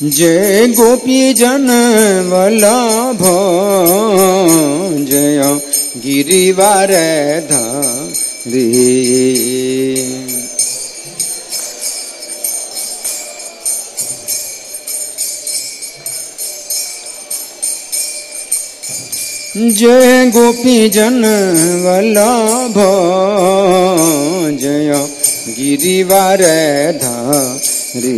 जय गोपी जन वल्लभ जय गिरिवार धारी। जय गोपी जन वल्लभ जय गिरिवार धारी।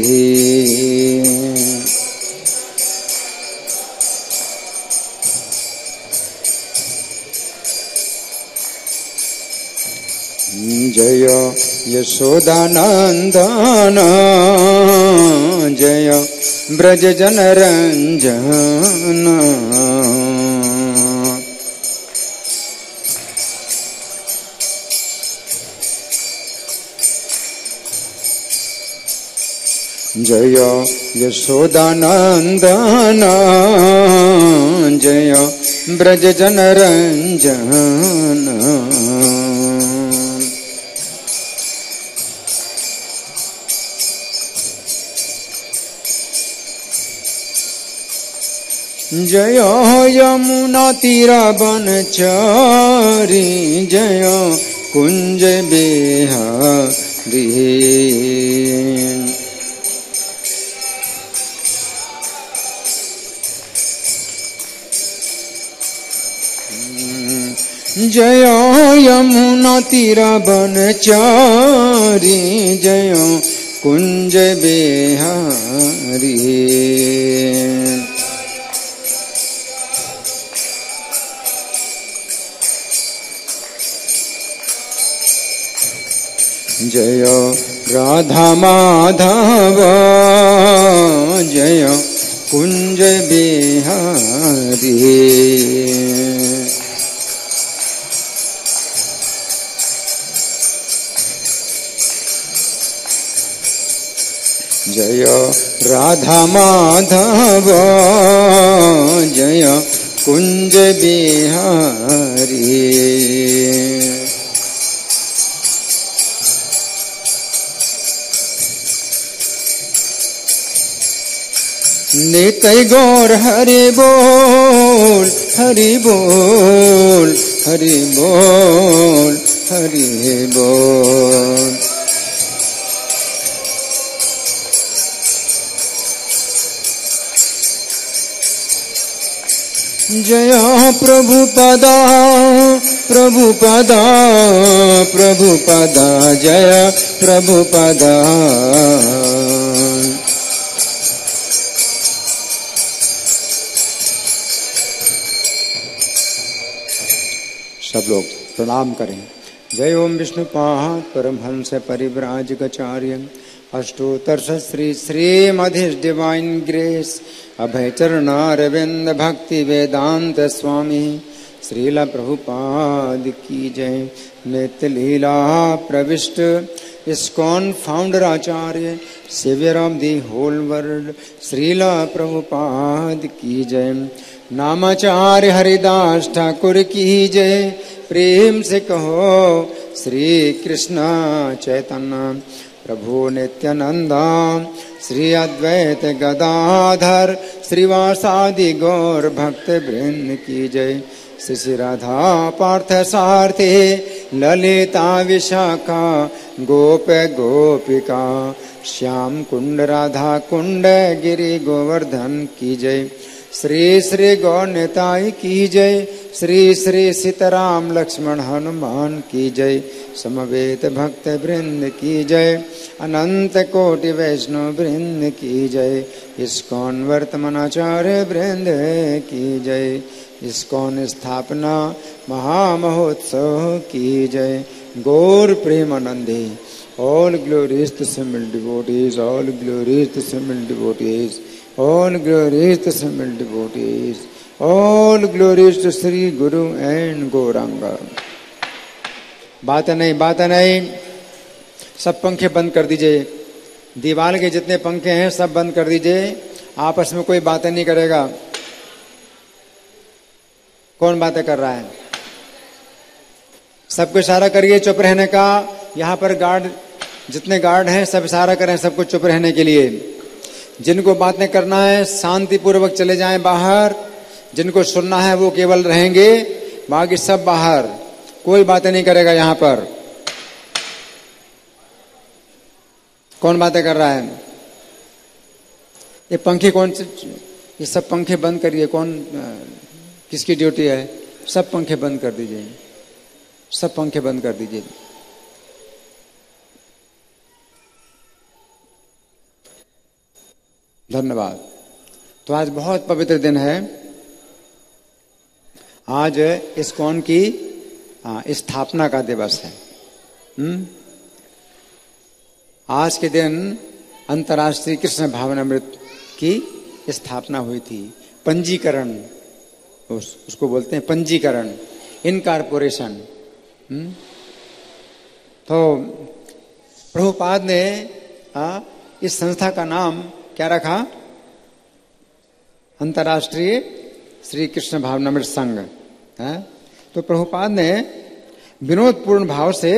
जय यशोदानंदन जय ब्रज जन रंजन। जय यशोदानंदन जय ब्रज जन रंजन। जय यमुना तीरा बनचारी जय कुंज बिहारी। जय यमुना तीरा बनचारी जय कुंज बिहारी। जय राधा माधव जय कुंज बिहारी। जय राधा माधव जय कुंज बिहारी। नित्य गौर हरि बोल हरि बोल हरि बोल हरि बोल। जय प्रभुपदा प्रभुपदा प्रभुपदा जय प्रभुपदा। सब लोग प्रणाम करें। जय ओम विष्णुपाद परमहंस परिव्राजकाचार्य अष्टोत्तर श्री श्रीमधिश डिवाइन ग्रेस अभय चरणारविंद भक्ति वेदांत स्वामी श्रील प्रभुपाद की जय। नित्य लीला प्रविष्ट इस्कॉन फाउंडर आचार्य saviour of the whole world Srila Prabhupada की जय। नामाचार्य हरिदास ठाकुर की जय। प्रेम से कहो श्री कृष्ण चैतन्य प्रभु नित्यानंदा श्री अद्वैत गदाधर श्रीवासादि गौर भक्त वृंद की जय। श्री श्री राधा पार्थ सारथी ललिता विशाखा गोप गोपिका श्याम कुंड राधा कुंड गिरि गोवर्धन की जय। श्री श्री गौर निताई की जय। श्री श्री सीताराम लक्ष्मण हनुमान की जय। समवेत भक्त वृंद की जय। अनंत कोटि वैष्णव वृंद की जय। इस्कॉन वर्तमानाचार्य वृंद की जय। इस्कॉन स्थापना महामहोत्सव की जय। गौर प्रेमानंदे all glories to simple devotees, all glories to simple devotees, all glories to simple devotees, all glories to Sri Guru and Gauranga। बात नहीं सब पंखे बंद कर दीजिए। दीवार के जितने पंखे हैं सब बंद कर दीजिए। आपस में कोई बातें नहीं करेगा। कौन बातें कर रहा है? सबको इशारा करिए चुप रहने का। यहाँ पर गार्ड जितने गार्ड हैं सब इशारा करें सबको चुप रहने के लिए। जिनको बातें करना है शांति पूर्वक चले जाएं बाहर, जिनको सुनना है वो केवल रहेंगे, बाकी सब बाहर, कोई बातें नहीं करेगा यहां पर। कौन बातें कर रहा है? ये पंखे कौन से, ये सब पंखे बंद करिए। कौन, किसकी ड्यूटी है? सब पंखे बंद कर दीजिए, सब पंखे बंद कर दीजिए। धन्यवाद। तो आज बहुत पवित्र दिन है। आज इस्कॉन की स्थापना का दिवस है। आज के दिन अंतर्राष्ट्रीय कृष्ण भावनामृत की स्थापना हुई थी। पंजीकरण, उसको बोलते हैं पंजीकरण, इनकॉर्पोरेशन। तो प्रभुपाद ने इस संस्था का नाम क्या रखा? अंतर्राष्ट्रीय श्री कृष्ण भावनामृत संघ। तो प्रभुपाद ने विनोदपूर्ण भाव से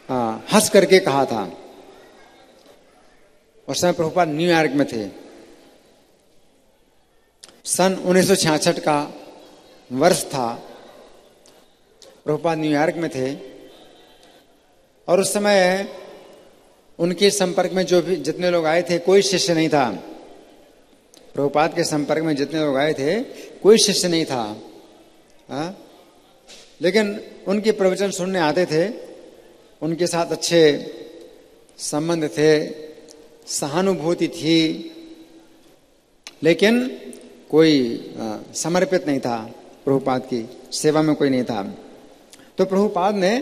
हंस करके कहा था। उस समय प्रभुपाद न्यूयॉर्क में थे। सन 1966 का वर्ष था। प्रभुपाद न्यूयॉर्क में थे और उस समय उनके संपर्क में जो भी जितने लोग आए थे, कोई शिष्य नहीं था। प्रभुपाद के संपर्क में जितने लोग आए थे, कोई शिष्य नहीं था। लेकिन उनके प्रवचन सुनने आते थे, उनके साथ अच्छे संबंध थे, सहानुभूति थी, लेकिन कोई समर्पित नहीं था। प्रभुपाद की सेवा में कोई नहीं था। तो प्रभुपाद ने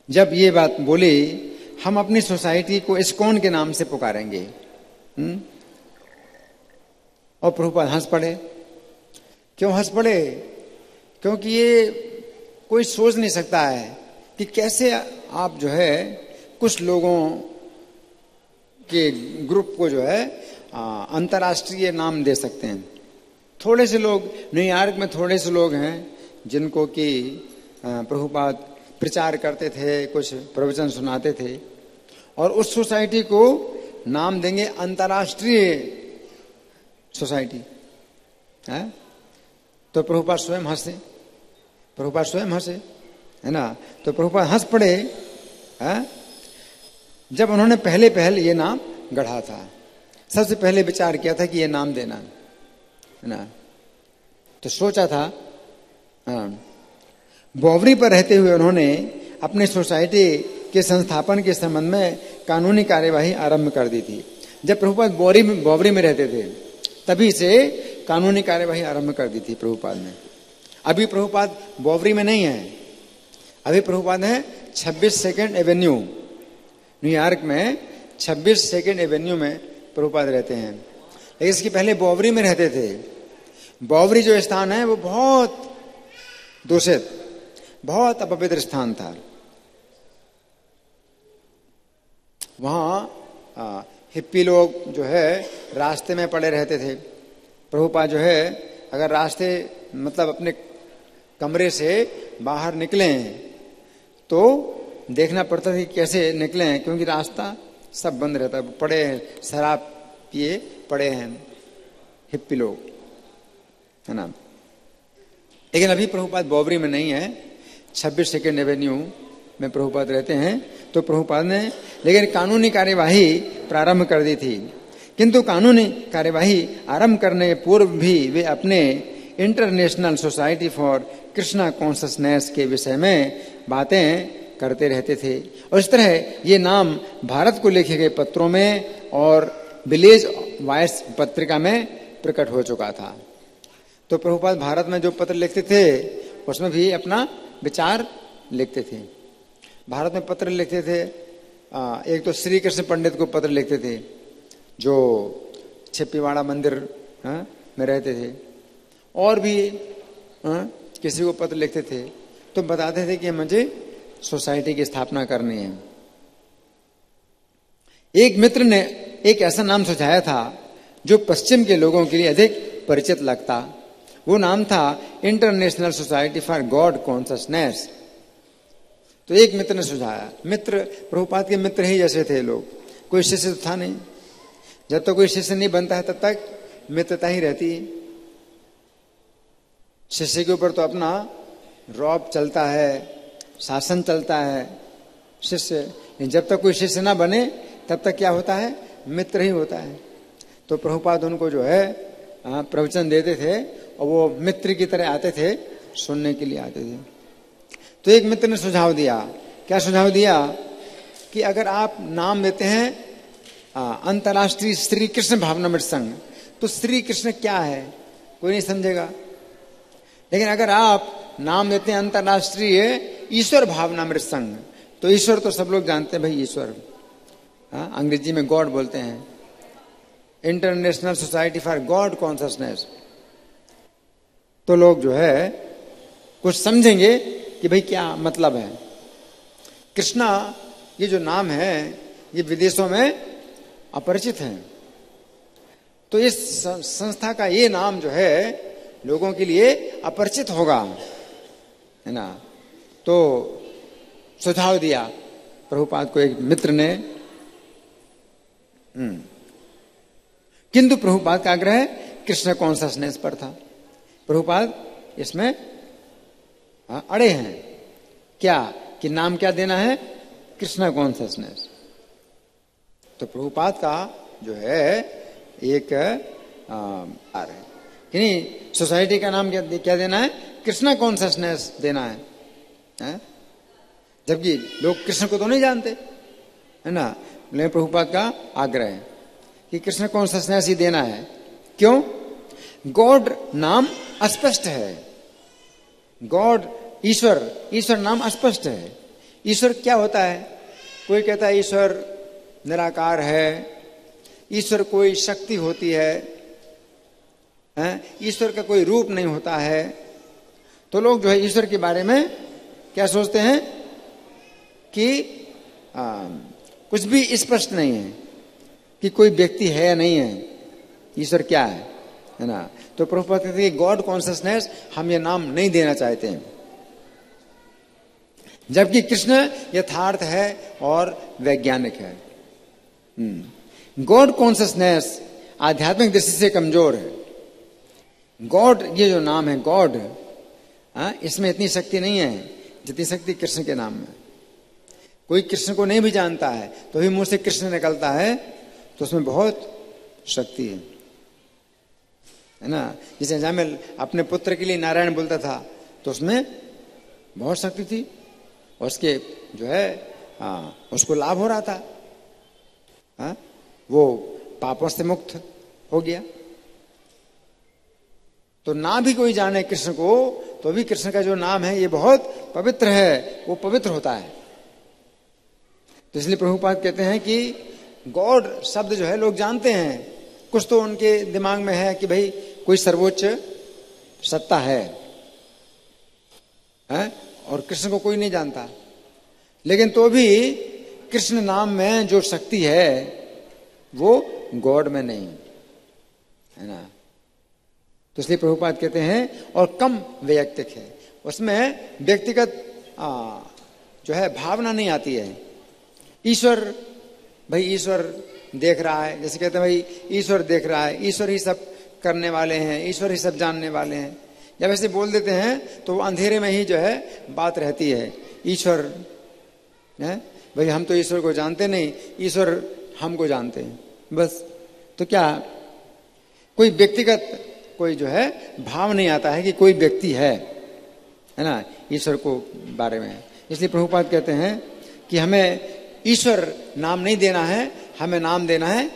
जब ये बात बोली, हम अपनी सोसाइटी को इस्कॉन के नाम से पुकारेंगे, और प्रभुपाद हंस पड़े। क्यों हंस पड़े? क्योंकि ये कोई सोच नहीं सकता है कि कैसे आप जो है कुछ लोगों के ग्रुप को जो है अंतर्राष्ट्रीय नाम दे सकते हैं। थोड़े से लोग, न्यूयॉर्क में थोड़े से लोग हैं जिनको कि प्रभुपाद प्रचार करते थे, कुछ प्रवचन सुनाते थे, और उस सोसाइटी को नाम देंगे अंतर्राष्ट्रीय सोसाइटी है। तो प्रभुपाद स्वयं हंसे, प्रभुपाद स्वयं हंसे, है ना। तो प्रभुपाद हंस पड़े जब उन्होंने पहले ये नाम गढ़ा था। सबसे पहले विचार किया था कि ये नाम देना, है ना। तो सोचा था, बॉवरी पर रहते हुए उन्होंने अपनी सोसाइटी के संस्थापन के संबंध में कानूनी कार्यवाही आरंभ कर दी थी। जब प्रभुपाद बॉवरी में रहते थे, तभी से कानूनी कार्यवाही आरंभ कर दी थी प्रभुपाद ने। अभी प्रभुपाद बॉवरी में नहीं है, अभी प्रभुपाद है 26 सेकेंड एवेन्यू, न्यूयॉर्क में 26 सेकेंड एवेन्यू में प्रभुपाद रहते हैं। लेकिन इसके पहले बॉवरी में रहते थे। बॉवरी जो स्थान है वो बहुत दूषित, बहुत अपवित्र स्थान था। वहां हिप्पी लोग जो है रास्ते में पड़े रहते थे। प्रभुपाद जो है अगर रास्ते मतलब अपने कमरे से बाहर निकले तो देखना पड़ता था कि कैसे निकले, क्योंकि रास्ता सब बंद रहता है। पड़े हैं, शराब पिए पड़े हैं हिप्पी लोग, है ना। लेकिन अभी प्रभुपाद बॉवरी में नहीं है, 26 सेकेंड एवेन्यू में प्रभुपाद रहते हैं। तो प्रभुपाद ने लेकिन कानूनी कार्यवाही प्रारंभ कर दी थी। किंतु कानूनी कार्यवाही आरंभ करने के पूर्व भी वे अपने international society for Krishna consciousness के विषय में बातें करते रहते थे। और इस तरह ये नाम भारत को लिखे गए पत्रों में और विलेज वॉइस पत्रिका में प्रकट हो चुका था। तो प्रभुपाद भारत में जो पत्र लिखते थे उसमें भी अपना विचार लिखते थे। भारत में पत्र लिखते थे, एक तो श्री कृष्ण पंडित को पत्र लिखते थे जो छिप्पीवाड़ा मंदिर में रहते थे, और भी किसी को पत्र लिखते थे तो बताते थे कि मुझे सोसाइटी की स्थापना करनी है। एक मित्र ने एक ऐसा नाम सुझाया था जो पश्चिम के लोगों के लिए अधिक परिचित लगता। वो नाम था international society for God consciousness. तो एक मित्र ने सुझाया, मित्र प्रभुपाद के मित्र ही जैसे थे लोग, कोई शिष्य तो था नहीं। जब तक कोई शिष्य नहीं बनता है तब तक मित्रता ही रहती है। शिष्य के ऊपर तो अपना रौब चलता है, शासन चलता है शिष्य। जब तक कोई शिष्य ना बने तब तक क्या होता है, मित्र ही होता है। तो प्रभुपाद उनको जो है प्रवचन देते थे और वो मित्र की तरह आते थे, सुनने के लिए आते थे। तो एक मित्र ने सुझाव दिया, क्या सुझाव दिया कि अगर आप नाम देते हैं अंतर्राष्ट्रीय श्री कृष्ण भावनामृत संघ, तो श्री कृष्ण क्या है कोई नहीं समझेगा। लेकिन अगर आप नाम देते हैं अंतर्राष्ट्रीय ईश्वर भावनामृत संघ, तो ईश्वर तो सब लोग जानते हैं भाई, ईश्वर अंग्रेजी में गॉड बोलते हैं, international society for God consciousness. तो लोग जो है कुछ समझेंगे कि भाई क्या मतलब है। कृष्णा ये जो नाम है ये विदेशों में अपरिचित है, तो इस संस्था का ये नाम जो है लोगों के लिए अपरिचित होगा, है ना। तो सुझाव दिया प्रभुपाद को एक मित्र ने। किंतु प्रभुपाद का आग्रह कृष्ण कॉन्शसनेस पर था। प्रभुपाद इसमें अड़े हैं क्या कि नाम क्या देना है, कृष्ण कॉन्शसनेस। तो प्रभुपाद का जो है एक कि नहीं, सोसाइटी का नाम क्या देना है, कृष्ण कॉन्शसनेस देना है? जबकि लोग कृष्ण को तो नहीं जानते, है ना। लेकिन प्रभुपाद का आग्रह है कि कृष्ण कॉन्शसनेस ही देना है। क्यों? गॉड नाम अस्पष्ट है। गॉड ईश्वर नाम अस्पष्ट है। ईश्वर क्या होता है? कोई कहता है ईश्वर निराकार है, ईश्वर कोई शक्ति होती है, ईश्वर का कोई रूप नहीं होता है। तो लोग जो है ईश्वर के बारे में क्या सोचते हैं कि कुछ भी स्पष्ट नहीं है कि कोई व्यक्ति है या नहीं है, ईश्वर क्या है ना। तो प्रभुपाद कहते हैं गॉड कॉन्शसनेस हम ये नाम नहीं देना चाहते हैं, जबकि कृष्ण यथार्थ है और वैज्ञानिक है। गॉड कॉन्शसनेस आध्यात्मिक दृष्टि से कमजोर है। गॉड ये जो नाम है गॉड, इसमें इतनी शक्ति नहीं है जितनी शक्ति कृष्ण के नाम में। कोई कृष्ण को नहीं भी जानता है तो भी मुंह से कृष्ण निकलता है, तो उसमें बहुत शक्ति है ना। जैसे जामिल अपने पुत्र के लिए नारायण बोलता था तो उसमें बहुत शक्ति थी, और उसके जो है उसको लाभ हो रहा था, वो पापों से मुक्त हो गया। तो ना भी कोई जाने कृष्ण को तो भी कृष्ण का जो नाम है ये बहुत पवित्र है, वो पवित्र होता है। तो इसलिए प्रभुपाद कहते हैं कि गॉड शब्द जो है लोग जानते हैं, कुछ तो उनके दिमाग में है कि भाई कोई सर्वोच्च सत्ता है, और कृष्ण को कोई नहीं जानता। लेकिन तो भी कृष्ण नाम में जो शक्ति है वो गॉड में नहीं है ना। तो इसलिए प्रभुपाद कहते हैं और कम वैयक्तिक है, उसमें व्यक्तिगत जो है भावना नहीं आती है। ईश्वर भाई ईश्वर देख रहा है, जैसे कहते हैं भाई ईश्वर देख रहा है, ईश्वर ही सब करने वाले हैं, ईश्वर ही सब जानने वाले हैं। जब ऐसे बोल देते हैं तो अंधेरे में ही जो है बात रहती है। ईश्वर है भाई, हम तो ईश्वर को जानते नहीं, ईश्वर हमको जानते हैं बस। तो क्या कोई व्यक्तिगत कोई जो है भाव नहीं आता है कि कोई व्यक्ति है ना ईश्वर को बारे में। इसलिए प्रभुपाद कहते हैं कि हमें ईश्वर नाम नहीं देना है, हमें नाम देना है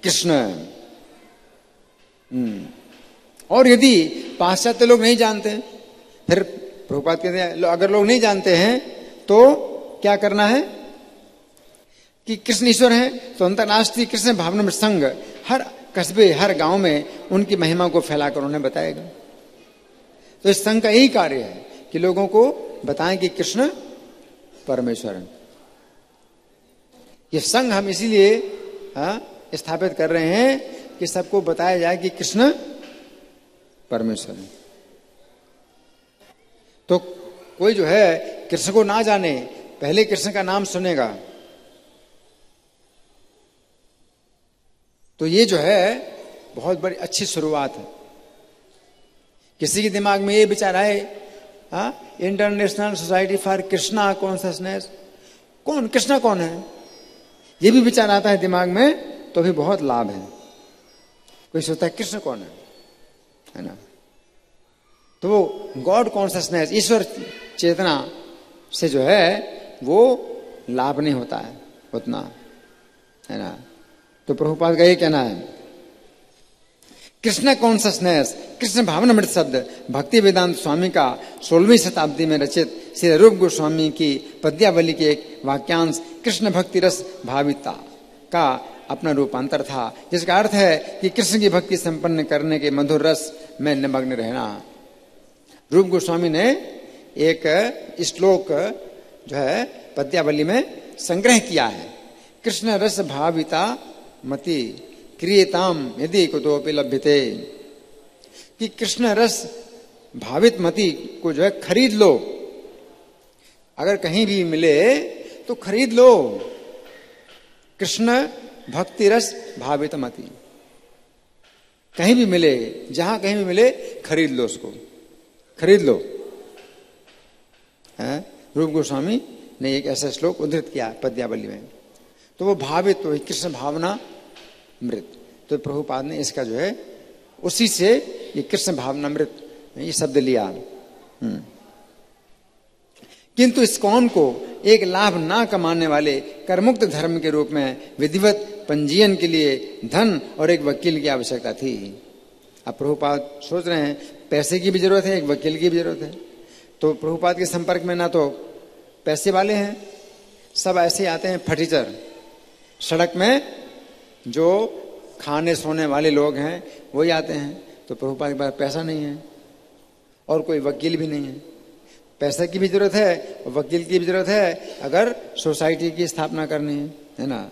कृष्ण। और यदि पाश्चात्य लोग नहीं जानते, फिर प्रभुपाद कहते हैं अगर लोग नहीं जानते हैं तो क्या करना है कि कृष्ण ईश्वर है, तो अंतर्राष्ट्रीय कृष्ण भावनामृत संघ हर कस्बे हर गांव में उनकी महिमा को फैलाकर उन्हें बताएगा। तो इस संघ का यही कार्य है कि लोगों को बताएं कि कृष्ण परमेश्वर है। ये संघ हम इसीलिए स्थापित कर रहे हैं कि सबको बताया जाए कि कृष्ण परमेश्वर है। तो कोई जो है कृष्ण को ना जाने, पहले कृष्ण का नाम सुनेगा तो ये जो है बहुत बड़ी अच्छी शुरुआत है। किसी के दिमाग में ये विचार आए, international society for Krishna consciousness, कौन कृष्णा कौन है, ये भी विचार आता है दिमाग में, तो भी बहुत लाभ है। कोई सोचता है कृष्ण कौन है ना, तो वो गॉड कॉन्शसनेस, ईश्वर चेतना से जो है वो लाभ नहीं होता है उतना, है ना। तो प्रभुपाद का ये कहना है, कृष्ण कॉन्शसनेस, कृष्ण भावनामृत शब्द भक्ति वेदांत स्वामी का 16वीं शताब्दी में रचित श्री रूप गोस्वामी की पद्यावली के एक वाक्यांश कृष्ण भक्ति रस भाविता का अपना रूपांतर था, जिसका अर्थ है कि कृष्ण की भक्ति संपन्न करने के मधुर रस में निमग्न रहना। रूप गोस्वामी ने एक श्लोक जो है पद्यावली में संग्रह किया है, कृष्ण रस भाविता मति क्रियताम यदि कुतोपि लभ्यते, कि कृष्ण रस भावित मति को जो है खरीद लो, अगर कहीं भी मिले तो खरीद लो। कृष्ण भक्ति रस भावित मति, कहीं भी मिले, जहां कहीं भी मिले खरीद लो, उसको खरीद लो। रूप गोस्वामी ने एक ऐसा श्लोक उद्धृत किया पद्यावली में, तो वो भावित तो कृष्ण भावना मृत, तो प्रभुपाद ने इसका जो है उसी से ये कृष्ण भावनामृत ये शब्द लिया। किंतु इस्कॉन को एक लाभ ना कमाने वाले करमुक्त धर्म के रूप में विधिवत पंजीयन के लिए धन और एक वकील की आवश्यकता थी। अब प्रभुपाद सोच रहे हैं पैसे की भी जरूरत है, एक वकील की भी जरूरत है। तो प्रभुपाद के संपर्क में ना तो पैसे वाले हैं, सब ऐसे आते हैं फटीचर, सड़क में जो खाने सोने वाले लोग हैं वही आते हैं। तो प्रभुपाद के पास पैसा नहीं है और कोई वकील भी नहीं है। पैसे की भी जरूरत है और वकील की भी जरूरत है अगर सोसाइटी की स्थापना करनी है ना।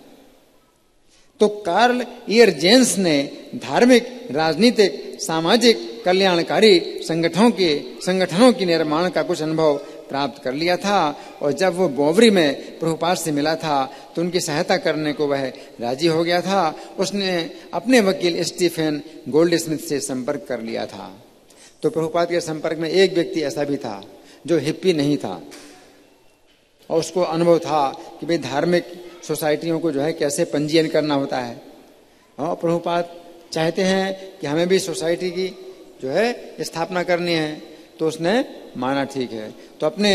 तो कार्ल ईयर जेन्स ने धार्मिक, राजनीतिक, सामाजिक, कल्याणकारी संगठनों की निर्माण का कुछ अनुभव प्राप्त कर लिया था, और जब वो बोवरी में प्रभुपाद से मिला था तो उनकी सहायता करने को वह राजी हो गया था। उसने अपने वकील स्टीफन गोल्डस्मिथ से संपर्क कर लिया था। तो प्रभुपाद के संपर्क में एक व्यक्ति ऐसा भी था जो हिप्पी नहीं था, और उसको अनुभव था कि भाई धार्मिक सोसाइटियों को जो है कैसे पंजीयन करना होता है। और प्रभुपाद चाहते हैं कि हमें भी सोसाइटी की जो है स्थापना करनी है, तो उसने माना ठीक है, तो अपने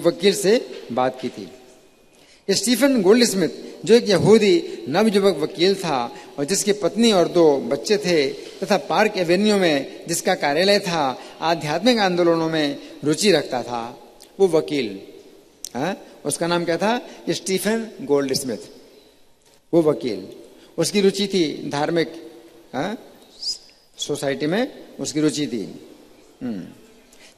वकील से बात की थी। स्टीफन गोल्डस्मिथ जो एक यहूदी नवयुवक वकील था और जिसकी पत्नी और 2 बच्चे थे तथा पार्क एवेन्यू में जिसका कार्यालय था, आध्यात्मिक आंदोलनों में रुचि रखता था, वो वकील उसका नाम क्या था? Stephen Goldsmith. वो वकील, उसकी रुचि थी धार्मिक सोसाइटी में, उसकी रुचि थी।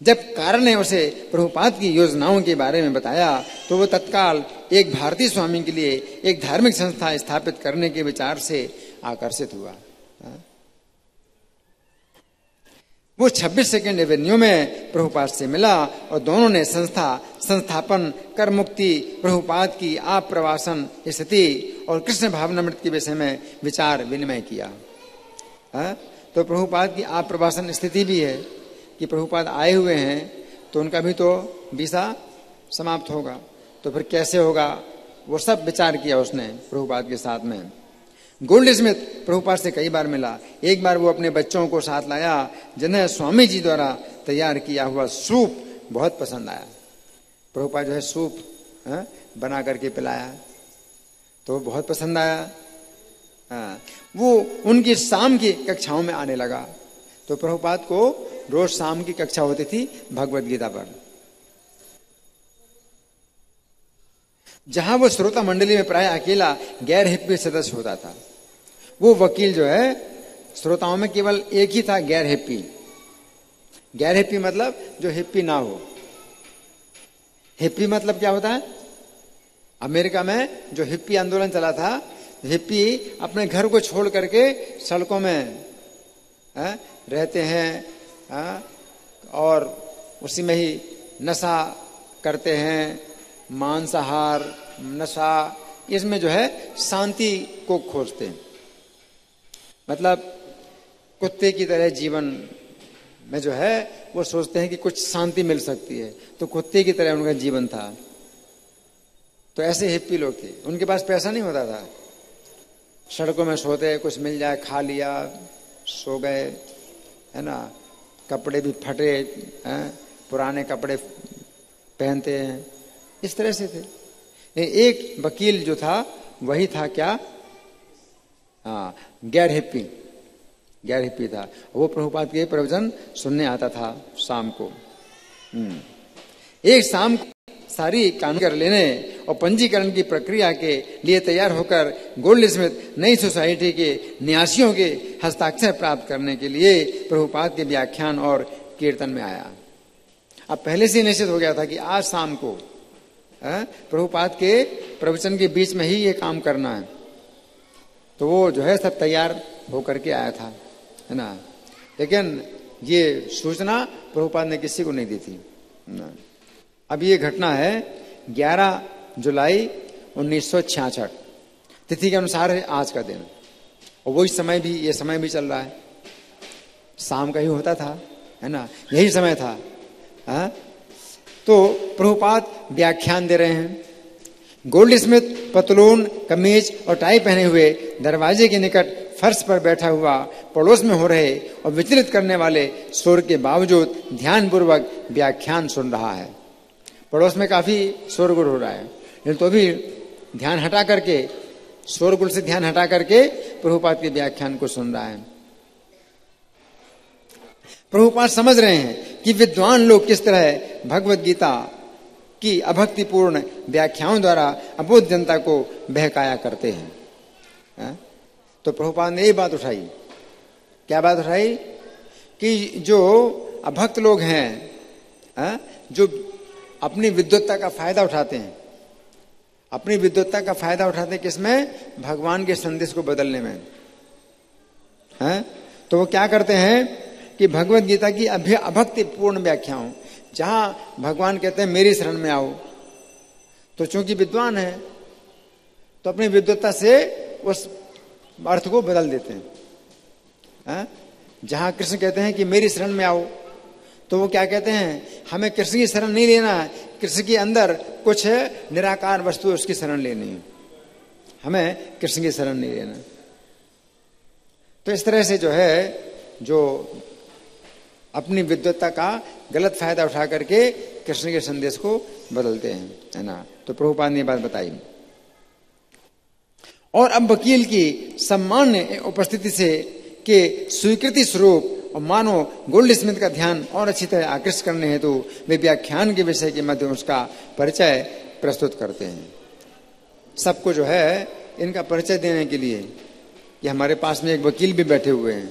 जब कार्ल ने उसे प्रभुपाद की योजनाओं के बारे में बताया तो वो तत्काल एक भारतीय स्वामी के लिए एक धार्मिक संस्था स्थापित करने के विचार से आकर्षित हुआ। वो 26 सेकंड एवेन्यू में प्रभुपाद से मिला और दोनों ने संस्थापन, कर मुक्ति, प्रभुपाद की आप प्रवासन स्थिति और कृष्ण भावनामृत के विषय में विचार विनिमय किया। तो प्रभुपाद की आप प्रवासन स्थिति भी है कि प्रभुपाद आए हुए हैं तो उनका भी तो वीसा समाप्त होगा, तो फिर कैसे होगा, वो सब विचार किया उसने प्रभुपाद के साथ में। गोल्डस्मिथ प्रभुपाद से कई बार मिला। एक बार वो अपने बच्चों को साथ लाया जिन्हें स्वामी जी द्वारा तैयार किया हुआ सूप बहुत पसंद आया। प्रभुपाद जो है सूप बना करके पिलाया तो बहुत पसंद आया। वो उनकी शाम की कक्षाओं में आने लगा। तो प्रभुपाद को रोज शाम की कक्षा होती थी भगवत गीता पर, जहां वो श्रोता मंडली में प्राय अकेला गैर हिप्पी सदस्य होता था। वो वकील जो है श्रोताओं में केवल एक ही था, गैर हिप्पी। गैर हिप्पी मतलब जो हिप्पी ना हो। हिप्पी मतलब क्या होता है? अमेरिका में जो हिप्पी आंदोलन चला था, हिप्पी अपने घर को छोड़ करके सड़कों में रहते हैं और उसी में ही नशा करते हैं, मांसाहार, नशा, इसमें जो है शांति को खोजते हैं। मतलब कुत्ते की तरह जीवन में जो है वो सोचते हैं कि कुछ शांति मिल सकती है, तो कुत्ते की तरह उनका जीवन था। तो ऐसे हिप्पी लोग थे, उनके पास पैसा नहीं होता था, सड़कों में सोते, कुछ मिल जाए खा लिया, सो गए, है ना, कपड़े भी फटे हैं, पुराने कपड़े पहनते हैं, इस तरह से थे। एक वकील जो था वही था क्या, हाँ, गैर हिप्पी था। वो प्रभुपाद के प्रवचन सुनने आता था शाम को। एक शाम को सारी कानून कर लेने और पंजीकरण की प्रक्रिया के लिए तैयार होकर गोल्डस्मिथ नई सोसाइटी के न्यासियों के हस्ताक्षर प्राप्त करने के लिए प्रभुपाद के व्याख्यान और कीर्तन में आया। अब पहले से निश्चित हो गया था कि आज शाम को प्रभुपाद के प्रवचन के बीच में ही ये काम करना है। तो वो जो है सब तैयार होकर के आया था, है ना, लेकिन ये सूचना प्रभुपाद ने किसी को नहीं दी थी ना। अब ये घटना है 11 जुलाई 1966, तिथि के अनुसार है आज का दिन, और वही समय भी, ये समय भी चल रहा है, शाम का ही होता था, है ना, यही समय था। तो प्रभुपाद व्याख्यान दे रहे हैं। गोल्डस्मिथ पतलून, कमीज और टाई पहने हुए दरवाजे के निकट फर्श पर बैठा हुआ पड़ोस में हो रहे और विचलित करने वाले शोर के बावजूद ध्यानपूर्वक व्याख्यान सुन रहा है। पड़ोस में काफी शोरगुल हो रहा है, लेकिन तो भी ध्यान हटा करके, शोरगुल से ध्यान हटा करके प्रभुपाद के व्याख्यान को सुन रहा है। प्रभुपाद समझ रहे हैं कि विद्वान लोग किस तरह भगवत गीता की अभक्तिपूर्ण व्याख्याओं द्वारा अबोध जनता को बहकाया करते हैं। तो प्रभुपाद ने ये बात उठाई, क्या बात उठाई, कि जो अभक्त लोग हैं, जो अपनी विद्वत्ता का फायदा उठाते हैं, अपनी विद्वत्ता का फायदा उठाते हैं किसमें, भगवान के संदेश को बदलने में, तो वो क्या करते हैं कि भगवत गीता की अभक्तिपूर्ण व्याख्याओं, जहां भगवान कहते हैं मेरी शरण में आओ, तो चूंकि विद्वान है तो अपनी विद्वत्ता से उस अर्थ को बदल देते हैं। जहां कृष्ण कहते हैं कि मेरी शरण में आओ, तो वो क्या कहते हैं, हमें कृष्ण की शरण नहीं लेना है, कृष्ण के अंदर कुछ निराकार वस्तु है, उसकी शरण लेनी है, हमें कृष्ण की शरण नहीं लेना। तो इस तरह से जो है, जो अपनी विद्वत्ता का गलत फायदा उठा करके कृष्ण के संदेश को बदलते हैं, है ना। तो प्रभुपाद ने बात बताई। और अब वकील की सम्मान्य उपस्थिति से के स्वीकृति स्वरूप और मानो गोल्डस्मिथ का ध्यान और अच्छी तरह आकृष्ट करने हेतु वे व्याख्यान के विषय के मध्य उसका परिचय प्रस्तुत करते हैं। सबको जो है इनका परिचय देने के लिए कि हमारे पास में एक वकील भी बैठे हुए हैं।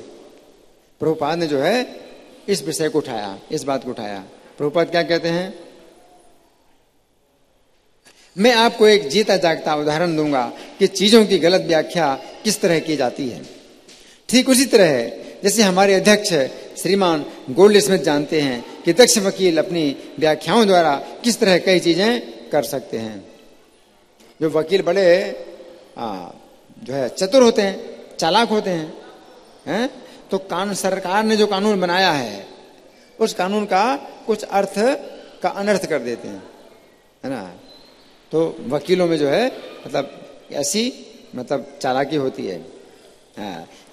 प्रभुपाद ने जो है इस विषय को उठाया, इस बात को उठाया। प्रभुपाद क्या कहते हैं, मैं आपको एक जीता जागता उदाहरण दूंगा कि चीजों की गलत व्याख्या किस तरह की जाती है। ठीक उसी तरह है जैसे हमारे अध्यक्ष श्रीमान गोल्डस्मिथ जानते हैं कि दक्ष वकील अपनी व्याख्याओं द्वारा किस तरह कई चीजें कर सकते हैं। जो वकील बड़े जो है चतुर होते हैं, चालाक होते हैं, तो कानून, सरकार ने जो कानून बनाया है उस कानून का कुछ अर्थ का अनर्थ कर देते हैं, है ना। तो वकीलों में जो है मतलब ऐसी चालाकी होती है।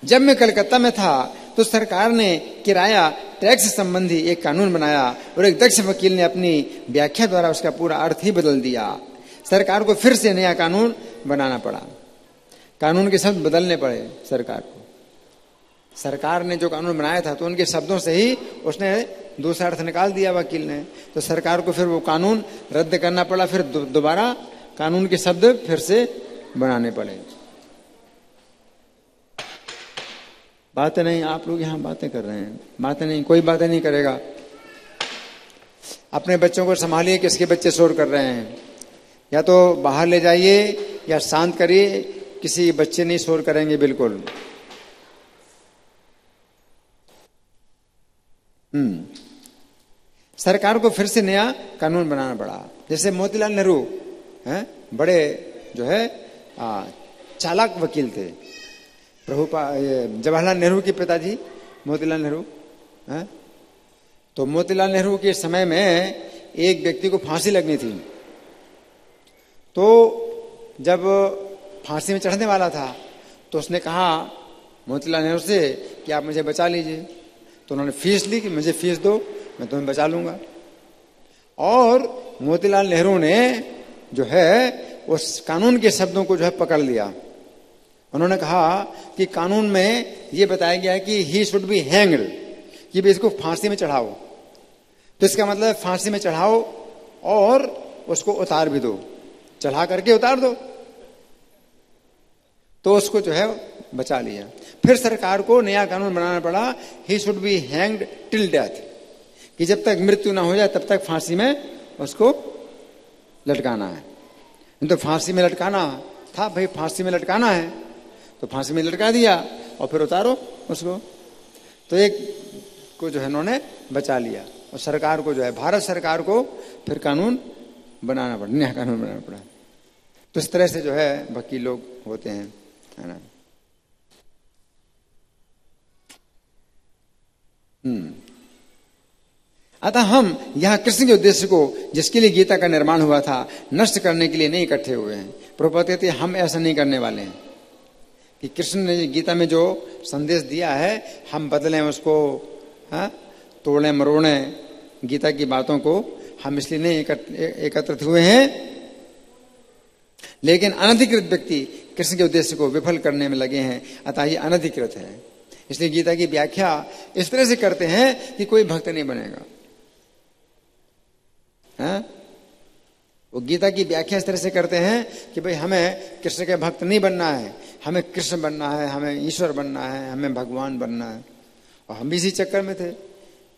जब मैं कलकत्ता में था तो सरकार ने किराया टैक्स संबंधी एक कानून बनाया और एक दक्ष वकील ने अपनी व्याख्या द्वारा उसका पूरा अर्थ ही बदल दिया। सरकार को फिर से नया कानून बनाना पड़ा, कानून के शब्द बदलने पड़े सरकार को। सरकार ने जो कानून बनाया था तो उनके शब्दों से ही उसने दूसरा अर्थ निकाल दिया वकील ने, तो सरकार को फिर वो कानून रद्द करना पड़ा, फिर दोबारा कानून के शब्द फिर से बनाने पड़े। बातें नहीं, आप लोग यहाँ बातें कर रहे हैं, बातें नहीं, कोई बातें नहीं करेगा। अपने बच्चों को संभालिए, किसके बच्चे शोर कर रहे हैं, या तो बाहर ले जाइए या शांत करिए, किसी बच्चे नहीं शोर करेंगे बिल्कुल। सरकार को फिर से नया कानून बनाना पड़ा। जैसे मोतीलाल नेहरू बड़े जो है चालाक वकील थे, जवाहरलाल नेहरू के पिताजी मोतीलाल नेहरू हैं, तो मोतीलाल नेहरू के समय में एक व्यक्ति को फांसी लगनी थी। तो जब फांसी में चढ़ने वाला था तो उसने कहा मोतीलाल नेहरू से कि आप मुझे बचा लीजिए। तो उन्होंने फीस ली कि मुझे फीस दो, मैं तुम्हें बचा लूंगा। और मोतीलाल नेहरू ने जो है उस कानून के शब्दों को जो है पकड़ लिया। उन्होंने कहा कि कानून में ये बताया गया है कि ही शुड बी हैंग्ड, कि भी इसको फांसी में चढ़ाओ। तो इसका मतलब फांसी में चढ़ाओ और उसको उतार भी दो, चढ़ा करके उतार दो। तो उसको जो है बचा लिया। फिर सरकार को नया कानून बनाना पड़ा, he should be hanged till death, कि जब तक मृत्यु ना हो जाए तब तक फांसी में उसको लटकाना है। तो फांसी में लटकाना था, भाई फांसी में लटकाना है तो फांसी में लटका दिया और फिर उतारो उसको। तो एक को जो है उन्होंने बचा लिया और सरकार को जो है, भारत सरकार को फिर कानून बनाना पड़ा, नया कानून बनाना पड़ा। तो इस तरह से जो है वकील लोग होते हैं, है ना। अतः हम यहाँ कृष्ण के उद्देश्य को, जिसके लिए गीता का निर्माण हुआ था, नष्ट करने के लिए नहीं इकट्ठे हुए हैं। प्रभुपाद कहते हैं हम ऐसा नहीं करने वाले हैं कि कृष्ण ने गीता में जो संदेश दिया है हम बदलें उसको, तोड़ें मरोड़ें गीता की बातों को। हम इसलिए नहीं एकत्रित हुए हैं। लेकिन अनधिकृत व्यक्ति कृष्ण के उद्देश्य को विफल करने में लगे हैं, अतः ये अनधिकृत है। इसलिए गीता की व्याख्या इस तरह से करते हैं कि कोई भक्त नहीं बनेगा। वो गीता की व्याख्या इस तरह से करते हैं कि भाई हमें कृष्ण के भक्त नहीं बनना है, हमें कृष्ण बनना है, हमें ईश्वर बनना है, हमें भगवान बनना है। और हम भी इसी चक्कर में थे।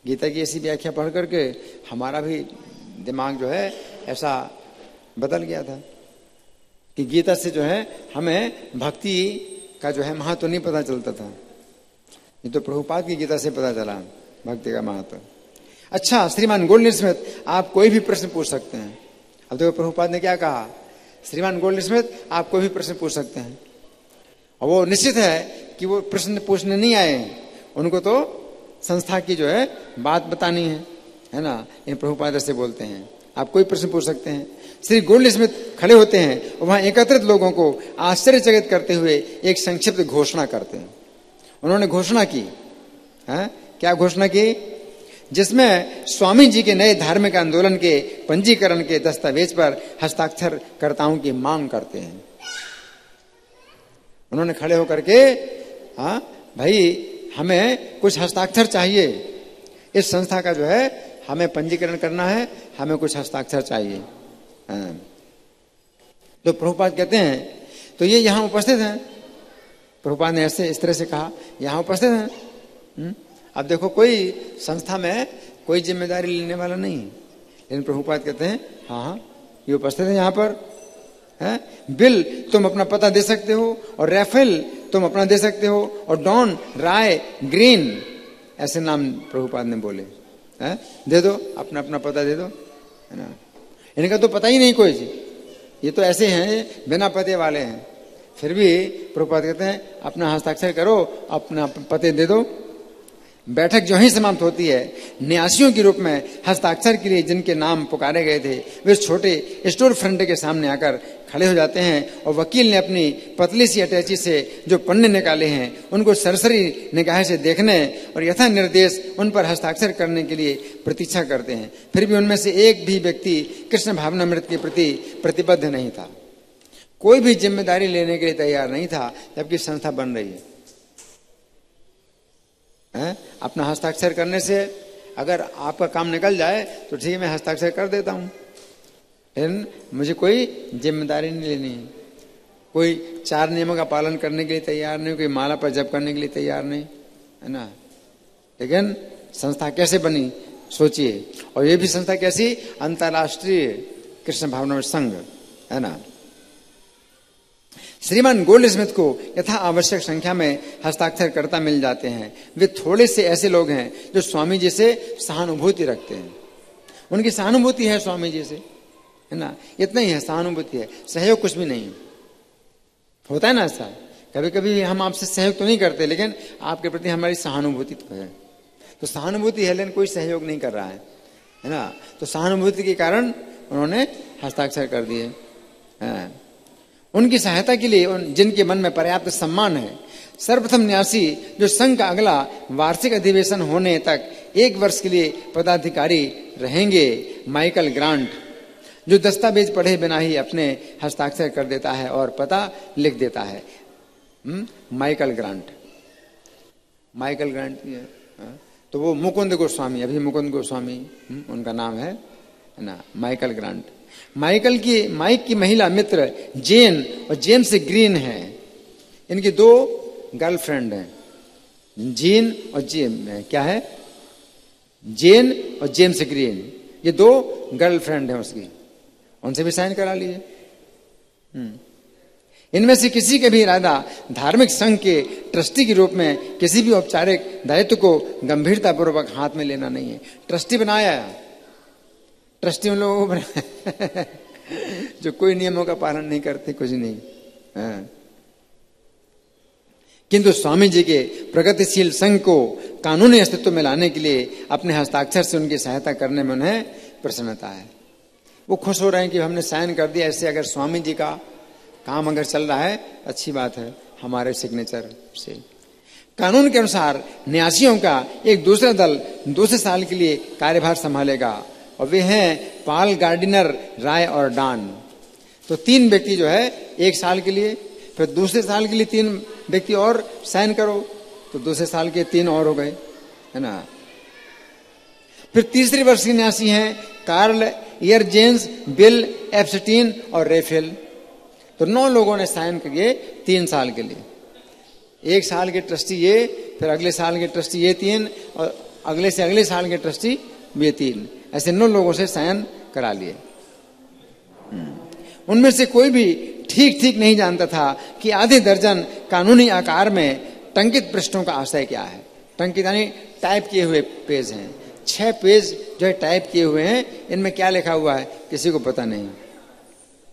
गीता की ऐसी व्याख्या पढ़ करके हमारा भी दिमाग जो है ऐसा बदल गया था कि गीता से जो है हमें भक्ति का जो है महत्व नहीं पता चलता था। ये तो प्रभुपाद की गीता से पता चला भक्ति का महत्व। अच्छा, श्रीमान गोल्डन स्मिथ, आप कोई भी प्रश्न पूछ सकते हैं। अब देखो प्रभुपाद ने क्या कहा, श्रीमान गोल्डन स्मिथ आप कोई भी प्रश्न पूछ सकते हैं। और वो निश्चित है कि वो प्रश्न पूछने नहीं आए हैं, उनको तो संस्था की जो है बात बतानी है ना। इन प्रभुपाद ऐसे बोलते हैं आप कोई प्रश्न पूछ सकते हैं। श्री गोल्डन स्मिथ खड़े होते हैं और वहां एकत्रित लोगों को आश्चर्यचकित करते हुए एक संक्षिप्त घोषणा करते हैं। उन्होंने घोषणा की, क्या घोषणा की, जिसमें स्वामी जी के नए धार्मिक आंदोलन के पंजीकरण के दस्तावेज पर हस्ताक्षरकर्ताओं की मांग करते हैं। उन्होंने खड़े होकर के, भाई हमें कुछ हस्ताक्षर चाहिए, इस संस्था का जो है हमें पंजीकरण करना है, हमें कुछ हस्ताक्षर चाहिए। तो प्रभुपाद कहते हैं, तो ये यहाँ उपस्थित हैं। प्रभुपाद ने ऐसे इस तरह से कहा, यहाँ उपस्थित हैं। अब देखो कोई संस्था में कोई जिम्मेदारी लेने वाला नहीं, लेकिन प्रभुपाद कहते हैं हाँ ये उपस्थित है यहाँ पर। बिल तुम अपना पता दे सकते हो, और रैफेल तुम अपना दे सकते हो, और डॉन, राय, ग्रीन ऐसे नाम प्रभुपाद ने बोले। दे दो, अपना अपना पता दे दो, है ना। इनका तो पता ही नहीं कोई जी, ये तो ऐसे हैं बिना पते वाले हैं। फिर भी प्रभुपाद कहते हैं अपना हस्ताक्षर करो, अपना पते दे दो। बैठक जो ही समाप्त होती है, न्यासियों के रूप में हस्ताक्षर के लिए जिनके नाम पुकारे गए थे वे छोटे स्टोर फ्रंट के सामने आकर खड़े हो जाते हैं, और वकील ने अपनी पतली सी अटैची से जो पन्ने निकाले हैं उनको सरसरी निगाह से देखने और यथा निर्देश उन पर हस्ताक्षर करने के लिए प्रतीक्षा करते हैं। फिर भी उनमें से एक भी व्यक्ति कृष्ण भावनामृत के प्रति प्रतिबद्ध नहीं था, कोई भी जिम्मेदारी लेने के लिए तैयार नहीं था, जबकि संस्था बन रही है। अपना हस्ताक्षर करने से अगर आपका काम निकल जाए तो ठीक है, मैं हस्ताक्षर कर देता हूं, लेकिन मुझे कोई जिम्मेदारी नहीं लेनी है। कोई 4 नियमों का पालन करने के लिए तैयार नहीं, कोई माला पर जप करने के लिए तैयार नहीं, है ना। लेकिन संस्था कैसे बनी सोचिए, और ये भी संस्था कैसी, अंतर्राष्ट्रीय कृष्ण भावना संघ, है ना। श्रीमान गोल्ड स्मिथ को यथा आवश्यक संख्या में हस्ताक्षरकर्ता मिल जाते हैं। वे थोड़े से ऐसे लोग हैं जो स्वामी जी से सहानुभूति रखते हैं। उनकी सहानुभूति है स्वामी जी से, है ना, इतना ही है, सहानुभूति है, सहयोग कुछ भी नहीं होता है ना ऐसा कभी कभी हम आपसे सहयोग तो नहीं करते, लेकिन आपके प्रति हमारी सहानुभूति तो है। तो सहानुभूति है, लेकिन कोई सहयोग नहीं कर रहा है ना। तो सहानुभूति के कारण उन्होंने हस्ताक्षर कर दिए हैं। उनकी सहायता के लिए जिनके मन में पर्याप्त सम्मान है, सर्वप्रथम न्यासी जो संघ का अगला वार्षिक अधिवेशन होने तक 1 वर्ष के लिए पदाधिकारी रहेंगे, माइकल ग्रांट, जो दस्तावेज पढ़े बिना ही अपने हस्ताक्षर कर देता है और पता लिख देता है। माइकल ग्रांट है। तो वो मुकुंद गोस्वामी, अभी मुकुंद गोस्वामी उनका नाम है ना, माइकल ग्रांट। माइक की महिला मित्र जेन और जेम्स ग्रीन है। इनकी 2 गर्लफ्रेंड हैं, जेन और क्या है, जेन और जेम्स ग्रीन। ये 2 गर्लफ्रेंड हैं उसकी, उनसे भी साइन करा लिए। इनमें से किसी के भी इरादा धार्मिक संघ के ट्रस्टी के रूप में किसी भी औपचारिक दायित्व को गंभीरतापूर्वक हाथ में लेना नहीं है। ट्रस्टी बनाया, ट्रस्टी उन लोगों को बनाया जो कोई नियमों का पालन नहीं करते, कुछ नहीं। किंतु स्वामी जी के प्रगतिशील संघ को कानूनी अस्तित्व में लाने के लिए अपने हस्ताक्षर से उनकी सहायता करने में उन्हें प्रसन्नता है। वो खुश हो रहे हैं कि हमने साइन कर दिया। ऐसे अगर स्वामी जी का काम अगर चल रहा है, अच्छी बात है हमारे सिग्नेचर से। कानून के अनुसार न्यासियों का एक दूसरा दल 2 साल के लिए कार्यभार संभालेगा और वे हैं पाल, गार्डिनर, राय और डान। तो 3 व्यक्ति जो है 1 साल के लिए, फिर दूसरे साल के लिए 3 व्यक्ति और साइन करो, तो दूसरे साल के 3 और हो गए, है ना। फिर तीसरे वर्ष के न्यासी हैं कार्ल एयरजेंस, बिल एप्स्टीन और रेफेल। तो 9 लोगों ने साइन किए 3 साल के लिए। 1 साल के ट्रस्टी ये, फिर अगले साल के ट्रस्टी ये 3, और अगले से अगले साल के ट्रस्टी ये 3, ऐसे 9 लोगों से साइन करा लिए। उनमें से कोई भी ठीक नहीं जानता था कि आधे दर्जन कानूनी आकार में टंकित पृष्ठों का आशय क्या है। टंकित यानी टाइप किए हुए पेज हैं। 6 पेज जो है टाइप किए हुए हैं, इनमें क्या लिखा हुआ है किसी को पता नहीं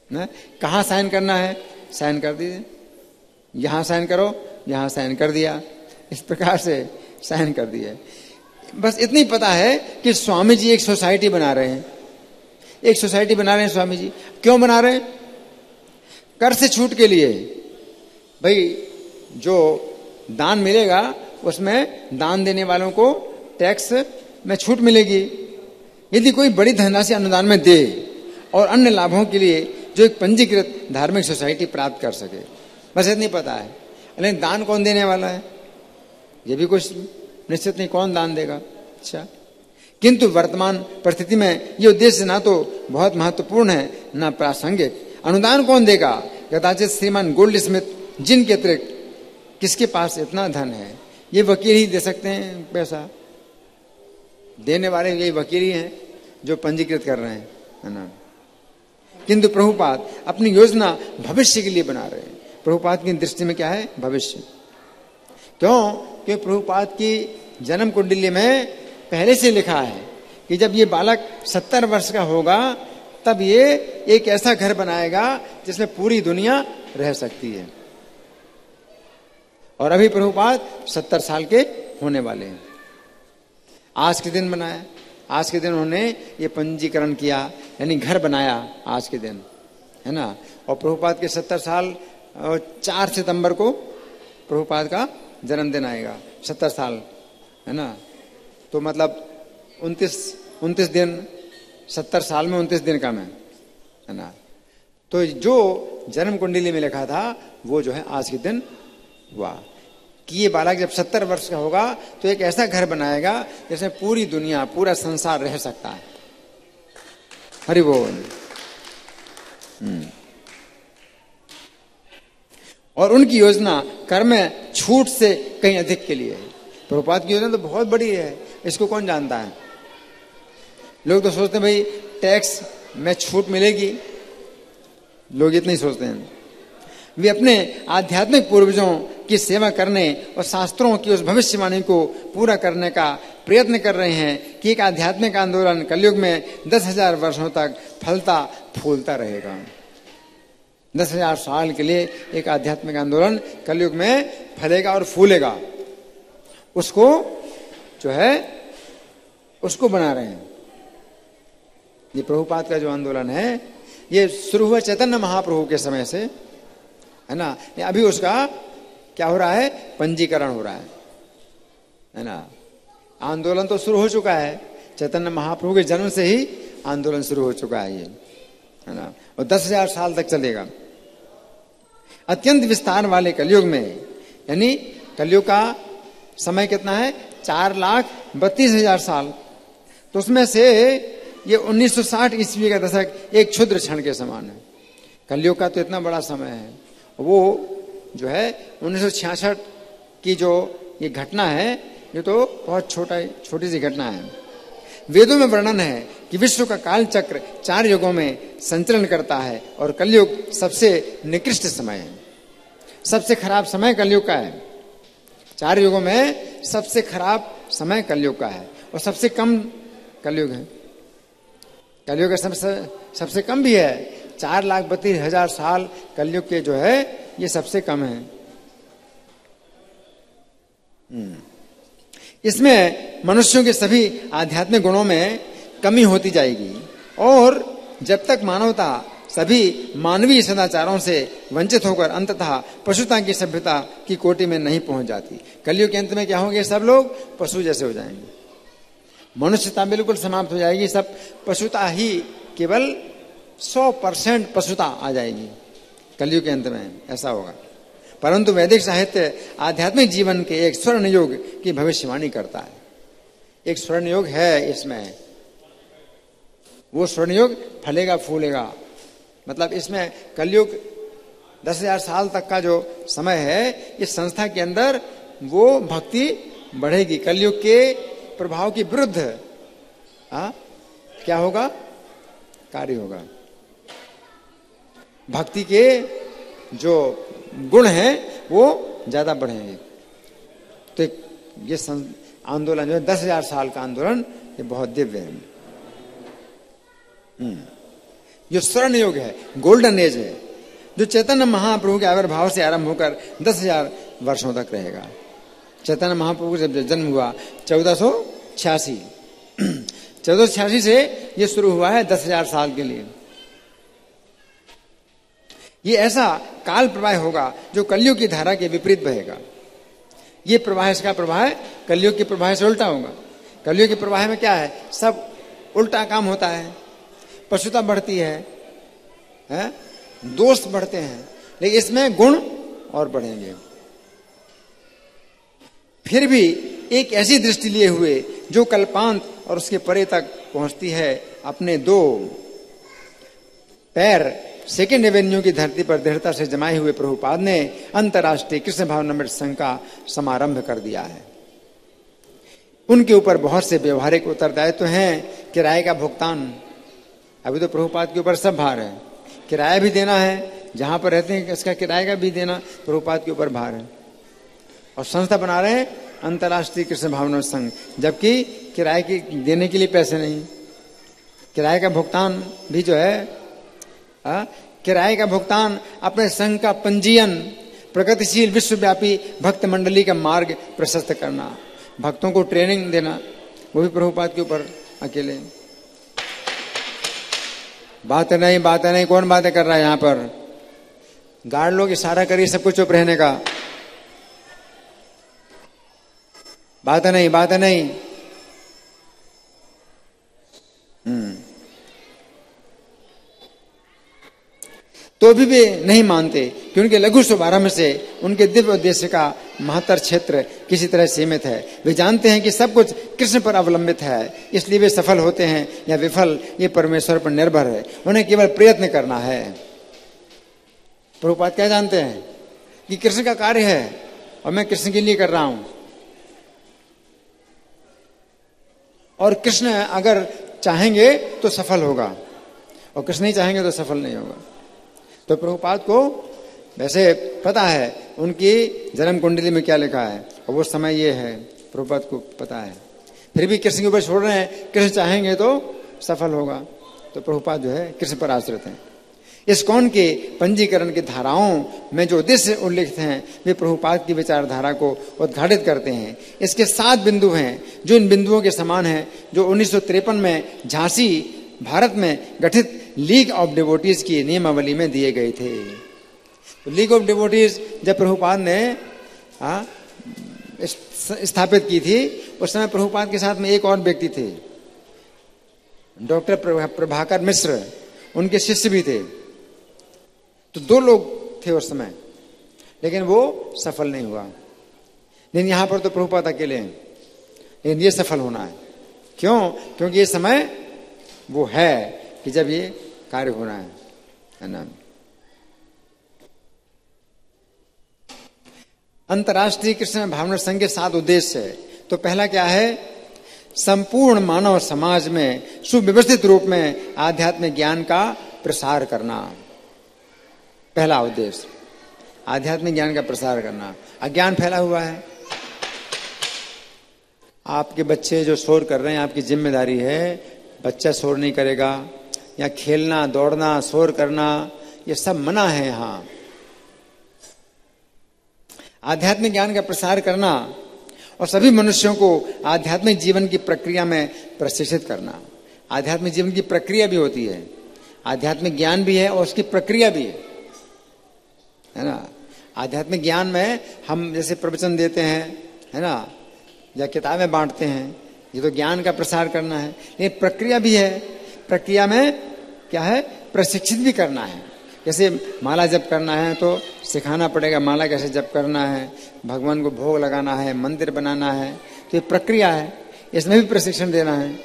ना। कहाँ साइन करना है, साइन कर दीजिए, यहां साइन करो, यहां साइन कर दिया, इस प्रकार से साइन कर दिया। बस इतनी पता है कि स्वामी जी एक सोसाइटी बना रहे हैं। एक सोसाइटी बना रहे हैं स्वामी जी। क्यों बना रहे हैं? कर से छूट के लिए। भाई जो दान मिलेगा उसमें दान देने वालों को टैक्स में छूट मिलेगी। यदि कोई बड़ी धनराशि अनुदान में दे और अन्य लाभों के लिए जो एक पंजीकृत धार्मिक सोसाइटी प्राप्त कर सके, बस इतनी पता है। लेकिन दान कौन देने वाला है ये भी कुछ निश्चित नहीं, कौन दान देगा। अच्छा, किंतु वर्तमान परिस्थिति में ये उद्देश्य ना तो बहुत महत्वपूर्ण है ना प्रासंगिक। अनुदान कौन देगा? कदाचित श्रीमान गोल्ड स्मिथ जिनके अतिरिक्त किसके पास इतना धन है? ये वकील ही दे सकते हैं पैसा। देने वाले ये वकील ही हैं जो पंजीकृत कर रहे हैं, है ना। किंतु प्रभुपाद अपनी योजना भविष्य के लिए बना रहे हैं। प्रभुपाद की दृष्टि में क्या है? भविष्य। क्यों? क्योंकि प्रभुपाद की जन्म कुंडली में पहले से लिखा है कि जब ये बालक 70 वर्ष का होगा तब ये एक ऐसा घर बनाएगा जिसमें पूरी दुनिया रह सकती है। और अभी प्रभुपाद 70 साल के होने वाले हैं। आज के दिन बनाया, आज के दिन उन्होंने ये पंजीकरण किया, यानी घर बनाया आज के दिन, है ना। और प्रभुपाद के 70 साल 4 सितंबर को प्रभुपाद का जन्मदिन आएगा। 70 साल, है ना। तो मतलब 29 दिन, 70 साल में 29 दिन कम है ना। तो जो जन्म कुंडली में लिखा था वो जो है आज के दिन हुआ कि ये बालक जब 70 वर्ष का होगा तो एक ऐसा घर बनाएगा जिसमें पूरी दुनिया, पूरा संसार रह सकता है। हरि बोल। और उनकी योजना कर में छूट से कहीं अधिक के लिए है। प्रभुपाद की योजना तो बहुत बड़ी है, इसको कौन जानता है? लोग तो सोचते हैं भाई टैक्स में छूट मिलेगी, लोग इतना ही सोचते हैं। वे अपने आध्यात्मिक पूर्वजों की सेवा करने और शास्त्रों की उस भविष्यवाणी को पूरा करने का प्रयत्न कर रहे हैं कि एक आध्यात्मिक आंदोलन कलयुग में 10,000 वर्षों तक फलता फूलता रहेगा। 10,000 साल के लिए एक आध्यात्मिक आंदोलन कलयुग में फैलेगा और फूलेगा, उसको जो है उसको बना रहे हैं। ये प्रभुपाद का जो आंदोलन है ये शुरू हुआ चैतन्य महाप्रभु के समय से, है ना। अभी उसका क्या हो रहा है, पंजीकरण हो रहा है ना। आंदोलन तो शुरू हो चुका है, चैतन्य महाप्रभु के जन्म से ही आंदोलन शुरू हो चुका है ये, है ना। और 10,000 साल तक चलेगा। अत्यंत विस्तार वाले कलयुग में, यानी कलयुग का समय कितना है, 4,32,000 साल। तो उसमें से ये 1960 ईस्वी का दशक एक क्षुद्र क्षण के समान है। कलयुग का तो इतना बड़ा समय है, वो जो है 1966 की जो ये घटना है, ये तो बहुत छोटी सी घटना है। वेदों में वर्णन है कि विश्व का काल चक्र 4 युगों में संचलन करता है और कलयुग सबसे निकृष्ट समय है। सबसे खराब समय कलयुग का है। 4 युगों में सबसे खराब समय कलयुग का है और सबसे कम कलयुग है। कलयुग का सबसे कम भी है। 4,32,000 साल कलयुग के जो है ये सबसे कम है। इसमें मनुष्यों के सभी आध्यात्मिक गुणों में कमी होती जाएगी और जब तक मानवता सभी मानवीय सदाचारों से वंचित होकर अंततः पशुता की सभ्यता की कोटि में नहीं पहुंच जाती, कलयुग के अंत में क्या होंगे, सब लोग पशु जैसे हो जाएंगे। मनुष्यता बिल्कुल समाप्त हो जाएगी, सब पशुता ही, केवल 100% पशुता आ जाएगी कलयुग के अंत में, ऐसा होगा। परंतु वैदिक साहित्य आध्यात्मिक जीवन के एक स्वर्ण युग की भविष्यवाणी करता है। एक स्वर्ण युग है इसमें, वो स्वर्ण युग फलेगा फूलेगा। मतलब इसमें कलयुग 10,000 साल तक का जो समय है, इस संस्था के अंदर वो भक्ति बढ़ेगी। कलयुग के प्रभाव के विरुद्ध क्या होगा, कार्य होगा। भक्ति के जो गुण हैं वो ज्यादा बढ़ेंगे। तो ये आंदोलन जो है 10,000 साल का आंदोलन, ये बहुत दिव्य है। जो स्वर्ण युग है, गोल्डन एज है, जो चैतन्य महाप्रभु के आविर्भाव से आरंभ होकर 10,000 वर्षों तक रहेगा। चैतन्य महाप्रभु जब जन्म हुआ 1486 1486 से ये शुरू हुआ है 10,000 साल के लिए। ये ऐसा काल प्रवाह होगा जो कलयुग की धारा के विपरीत बहेगा। ये प्रवाह, इसका प्रवाह कलयुग के प्रवाह से उल्टा होगा। कलयुग के प्रवाह में क्या है, सब उल्टा काम होता है। पशुता बढ़ती है, दोष बढ़ते हैं, लेकिन इसमें गुण और बढ़ेंगे। फिर भी एक ऐसी दृष्टि लिए हुए जो कल्पांत और उसके परे तक पहुंचती है, अपने 2 पैर सेकेंड एवेन्यू की धरती पर दृढ़ता से जमाए हुए प्रभुपाद ने अंतर्राष्ट्रीय कृष्ण भावनामृत संघ का समारंभ कर दिया है। उनके ऊपर बहुत से व्यवहारिक उत्तरदायित्व हैं। किराए का भुगतान, अभी तो प्रभुपाद के ऊपर सब भार है। किराया भी देना है, जहां पर रहते हैं इसका किराए का भी देना प्रभुपाद के ऊपर भार है। और संस्था बना रहे हैं अंतर्राष्ट्रीय कृष्ण भावनामृत संघ, जबकि किराए की देने के लिए पैसे नहीं। किराए का भुगतान भी जो है, किराए का भुगतान, अपने संघ का पंजीयन, प्रगतिशील विश्वव्यापी भक्त मंडली का मार्ग प्रशस्त करना, भक्तों को ट्रेनिंग देना, वो भी प्रभुपाद के ऊपर अकेले। बात नहीं, कौन बातें कर रहा है यहां पर? गार्ड लोग इशारा करिए सबको चुप रहने का। बात नहीं। तो भी वे नहीं मानते कि उनके लघु शुभारंभ से उनके दिव्य उद्देश्य का महत्तर क्षेत्र किसी तरह सीमित है। वे जानते हैं कि सब कुछ कृष्ण पर अवलंबित है, इसलिए वे सफल होते हैं या विफल, ये परमेश्वर पर निर्भर है। उन्हें केवल प्रयत्न करना है। प्रभुपाद क्या जानते हैं कि कृष्ण का कार्य है और मैं कृष्ण के लिए कर रहा हूं, और कृष्ण अगर चाहेंगे तो सफल होगा और कृष्ण नहीं चाहेंगे तो सफल नहीं होगा। तो प्रभुपाद को वैसे पता है उनकी जन्म कुंडली में क्या लिखा है और वो समय ये है, प्रभुपाद को पता है। फिर भी कृष्ण के ऊपर छोड़ रहे हैं, कृष्ण चाहेंगे तो सफल होगा। तो प्रभुपाद जो है कृष्ण पर आश्रित हैं। इस्कॉन के पंजीकरण की धाराओं में जो उद्देश्य उल्लिखित हैं वे प्रभुपाद की विचारधारा को उद्घाटित करते हैं। इसके 7 बिंदु हैं जो इन बिंदुओं के समान हैं जो 1953 में झांसी भारत में गठित लीग ऑफ डिवोटीज की नियमावली में दिए गए थे। तो लीग ऑफ डिवोटीज जब प्रभुपाद ने स्थापित की थी, उस समय प्रभुपाद के साथ में एक और व्यक्ति थे, डॉक्टर प्रभाकर मिश्र, उनके शिष्य भी थे। तो 2 लोग थे उस समय, लेकिन वो सफल नहीं हुआ। लेकिन यहां पर तो प्रभुपाद अकेले हैं, लेकिन ये सफल होना है। क्यों? क्योंकि ये समय वो है कि जब ये कार्य होना है ना। अंतर्राष्ट्रीय कृष्ण भावना संघ के 7 उद्देश्य है। तो पहला क्या है? संपूर्ण मानव समाज में सुव्यवस्थित रूप में आध्यात्मिक ज्ञान का प्रसार करना। पहला उद्देश्य आध्यात्मिक ज्ञान का प्रसार करना। अज्ञान फैला हुआ है। आपके बच्चे जो शोर कर रहे हैं, आपकी जिम्मेदारी है, बच्चा शोर नहीं करेगा, या खेलना, दौड़ना, शोर करना, ये सब मना है। यहां आध्यात्मिक ज्ञान का प्रसार करना और सभी मनुष्यों को आध्यात्मिक जीवन की प्रक्रिया में प्रशिक्षित करना। आध्यात्मिक जीवन की प्रक्रिया भी होती है, आध्यात्मिक ज्ञान भी है और उसकी प्रक्रिया भी है ना। आध्यात्मिक ज्ञान में हम जैसे प्रवचन देते हैं, है ना, या किताबें बांटते हैं, ये तो ज्ञान का प्रसार करना है। लेकिन प्रक्रिया भी है। प्रक्रिया में क्या है? प्रशिक्षित भी करना है। जैसे माला जप करना है तो सिखाना पड़ेगा माला कैसे जप करना है, भगवान को भोग लगाना है, मंदिर बनाना है, तो ये प्रक्रिया है, इसमें भी प्रशिक्षण देना है,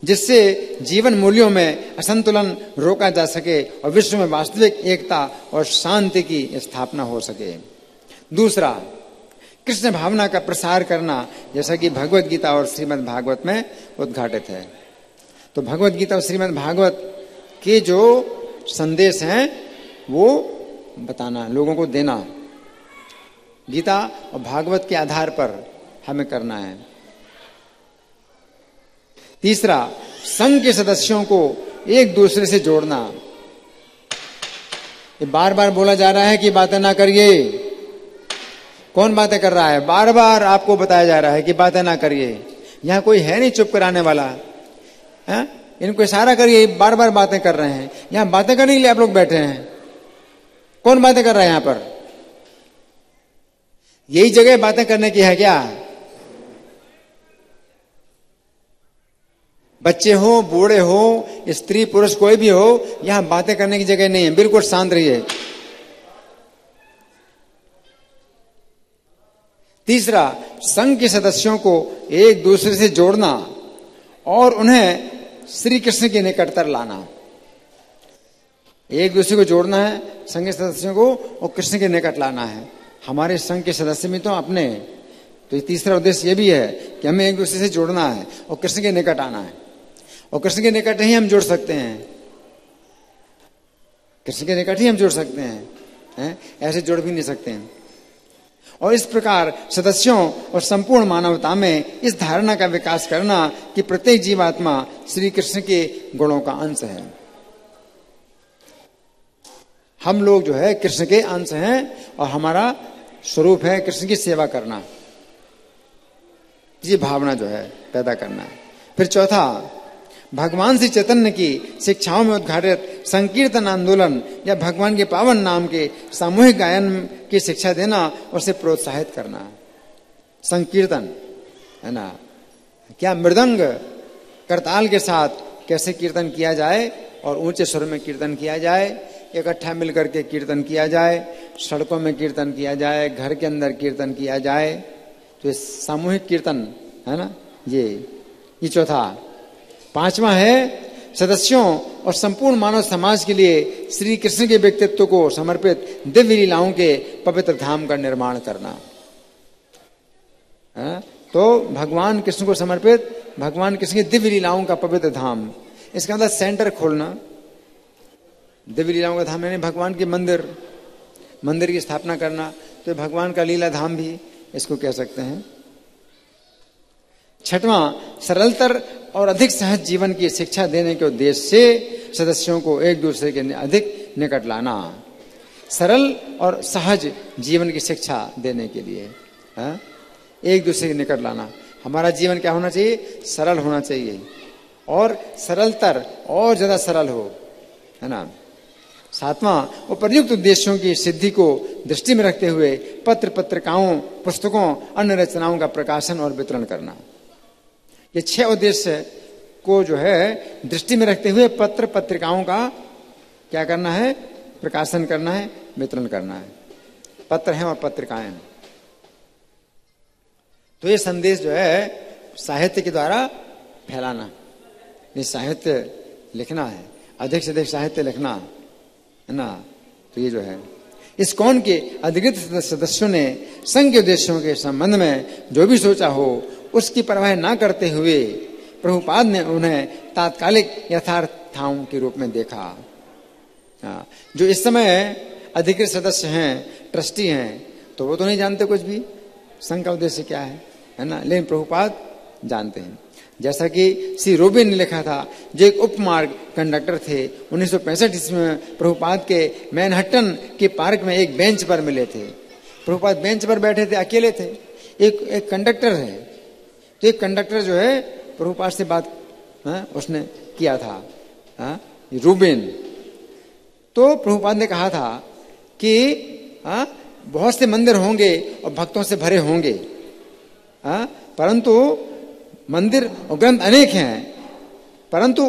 जिससे जीवन मूल्यों में असंतुलन रोका जा सके और विश्व में वास्तविक एकता और शांति की स्थापना हो सके। दूसरा, कृष्ण भावना का प्रसार करना, जैसा कि भगवत गीता और श्रीमद् भागवत में उद्घाटित है। तो भगवत गीता और श्रीमद् भागवत के जो संदेश हैं वो बताना, लोगों को देना। गीता और भागवत के आधार पर हमें करना है। तीसरा, संघ के सदस्यों को एक दूसरे से जोड़ना। ये बार बार बोला जा रहा है कि बातें ना करिए। कौन बातें कर रहा है? बार बार आपको बताया जा रहा है कि बातें ना करिए। यहां कोई है नहीं चुप कराने वाला है? इनको इशारा करिए, बार बार बातें कर रहे हैं। यहां बातें करने के लिए आप लोग बैठे हैं। कौन बातें कर रहा है यहां पर? यही जगह बातें करने की है क्या? बच्चे हो, बूढ़े हो, स्त्री पुरुष कोई भी हो, यहां बातें करने की जगह नहीं है। बिल्कुल शांत रहिए। तीसरा, संघ के सदस्यों को एक दूसरे से जोड़ना और उन्हें श्री कृष्ण के निकटतर लाना। एक दूसरे को जोड़ना है, संघ के सदस्यों को, और कृष्ण के निकट लाना है। हमारे संघ के सदस्य भी तो अपने, तो ये तीसरा उद्देश्य ये भी है कि हमें एक दूसरे से जोड़ना है और कृष्ण के निकट आना है। और कृष्ण के निकट ही हम जुड़ सकते हैं, कृष्ण के निकट ही हम जुड़ सकते हैं, ऐसे जुड़ भी नहीं सकते हैं। और इस प्रकार सदस्यों और संपूर्ण मानवता में इस धारणा का विकास करना कि प्रत्येक जीवात्मा श्री कृष्ण के गुणों का अंश है। हम लोग जो है कृष्ण के अंश हैं और हमारा स्वरूप है कृष्ण की सेवा करना। ये भावना जो है पैदा करना है। फिर चौथा, भगवान श्री चैतन्य की शिक्षाओं में उद्घाटित संकीर्तन आंदोलन या भगवान के पावन नाम के सामूहिक गायन की शिक्षा देना और उसे प्रोत्साहित करना। संकीर्तन है ना, क्या मृदंग करताल के साथ कैसे कीर्तन किया जाए और ऊंचे स्वर में कीर्तन किया जाए, इकट्ठा मिलकर के कीर्तन किया जाए, सड़कों में कीर्तन किया जाए, घर के अंदर कीर्तन किया जाए, तो ये सामूहिक कीर्तन है ना। ये चौथा। पांचवा है सदस्यों और संपूर्ण मानव समाज के लिए श्री कृष्ण के व्यक्तित्व को समर्पित दिव्य लीलाओं के पवित्र धाम का निर्माण करना। तो भगवान कृष्ण को समर्पित भगवान कृष्ण की दिव्य लीलाओं का पवित्र धाम, इसका मतलब सेंटर खोलना। दिव्य लीलाओं का धाम यानी भगवान के मंदिर की स्थापना करना, तो भगवान का लीला धाम भी इसको कह सकते हैं। छठवां, सरलतर और अधिक सहज जीवन की शिक्षा देने के उद्देश्य से सदस्यों को एक दूसरे के अधिक निकट लाना, सरल और सहज जीवन की शिक्षा देने के लिए एक दूसरे के निकट लाना। हमारा जीवन क्या होना चाहिए? सरल होना चाहिए, और सरलतर और ज्यादा सरल हो, है ना। सातवां, उपर्युक्त उद्देश्यों की सिद्धि को दृष्टि में रखते हुए पत्र पत्रिकाओं, पुस्तकों, अन्य रचनाओं का प्रकाशन और वितरण करना। ये 6 उद्देश्य को जो है दृष्टि में रखते हुए पत्र पत्रिकाओं का क्या करना है? प्रकाशन करना है, वितरण करना है। पत्र हैं और पत्रिकाएं। तो ये संदेश जो है साहित्य के द्वारा फैलाना, ये साहित्य लिखना है, अधिक से अधिक साहित्य लिखना है ना। तो ये जो है इस्कॉन के अधिकृत सदस्यों ने संघ के उद्देश्यों के संबंध में जो भी सोचा हो उसकी परवाह ना करते हुए प्रभुपाद ने उन्हें तात्कालिक यथार्थताओं के रूप में देखा। जो इस समय अधिकृत सदस्य हैं, ट्रस्टी हैं, तो वो तो नहीं जानते कुछ भी संघ का उद्देश्य क्या है ना, लेकिन प्रभुपाद जानते हैं। जैसा कि श्री रोबिन ने लिखा था, जो एक उपमार्ग कंडक्टर थे, 1965 ईस्वी में प्रभुपाद के मैनहट्टन के पार्क में एक बेंच पर मिले थे। प्रभुपाद बेंच पर बैठे थे, अकेले थे। एक कंडक्टर है, तो एक कंडक्टर जो है प्रभुपाद से बात उसने किया था, रूबिन। तो प्रभुपाद ने कहा था कि बहुत से मंदिर होंगे और भक्तों से भरे होंगे, परंतु मंदिर और ग्रंथ अनेक हैं, परंतु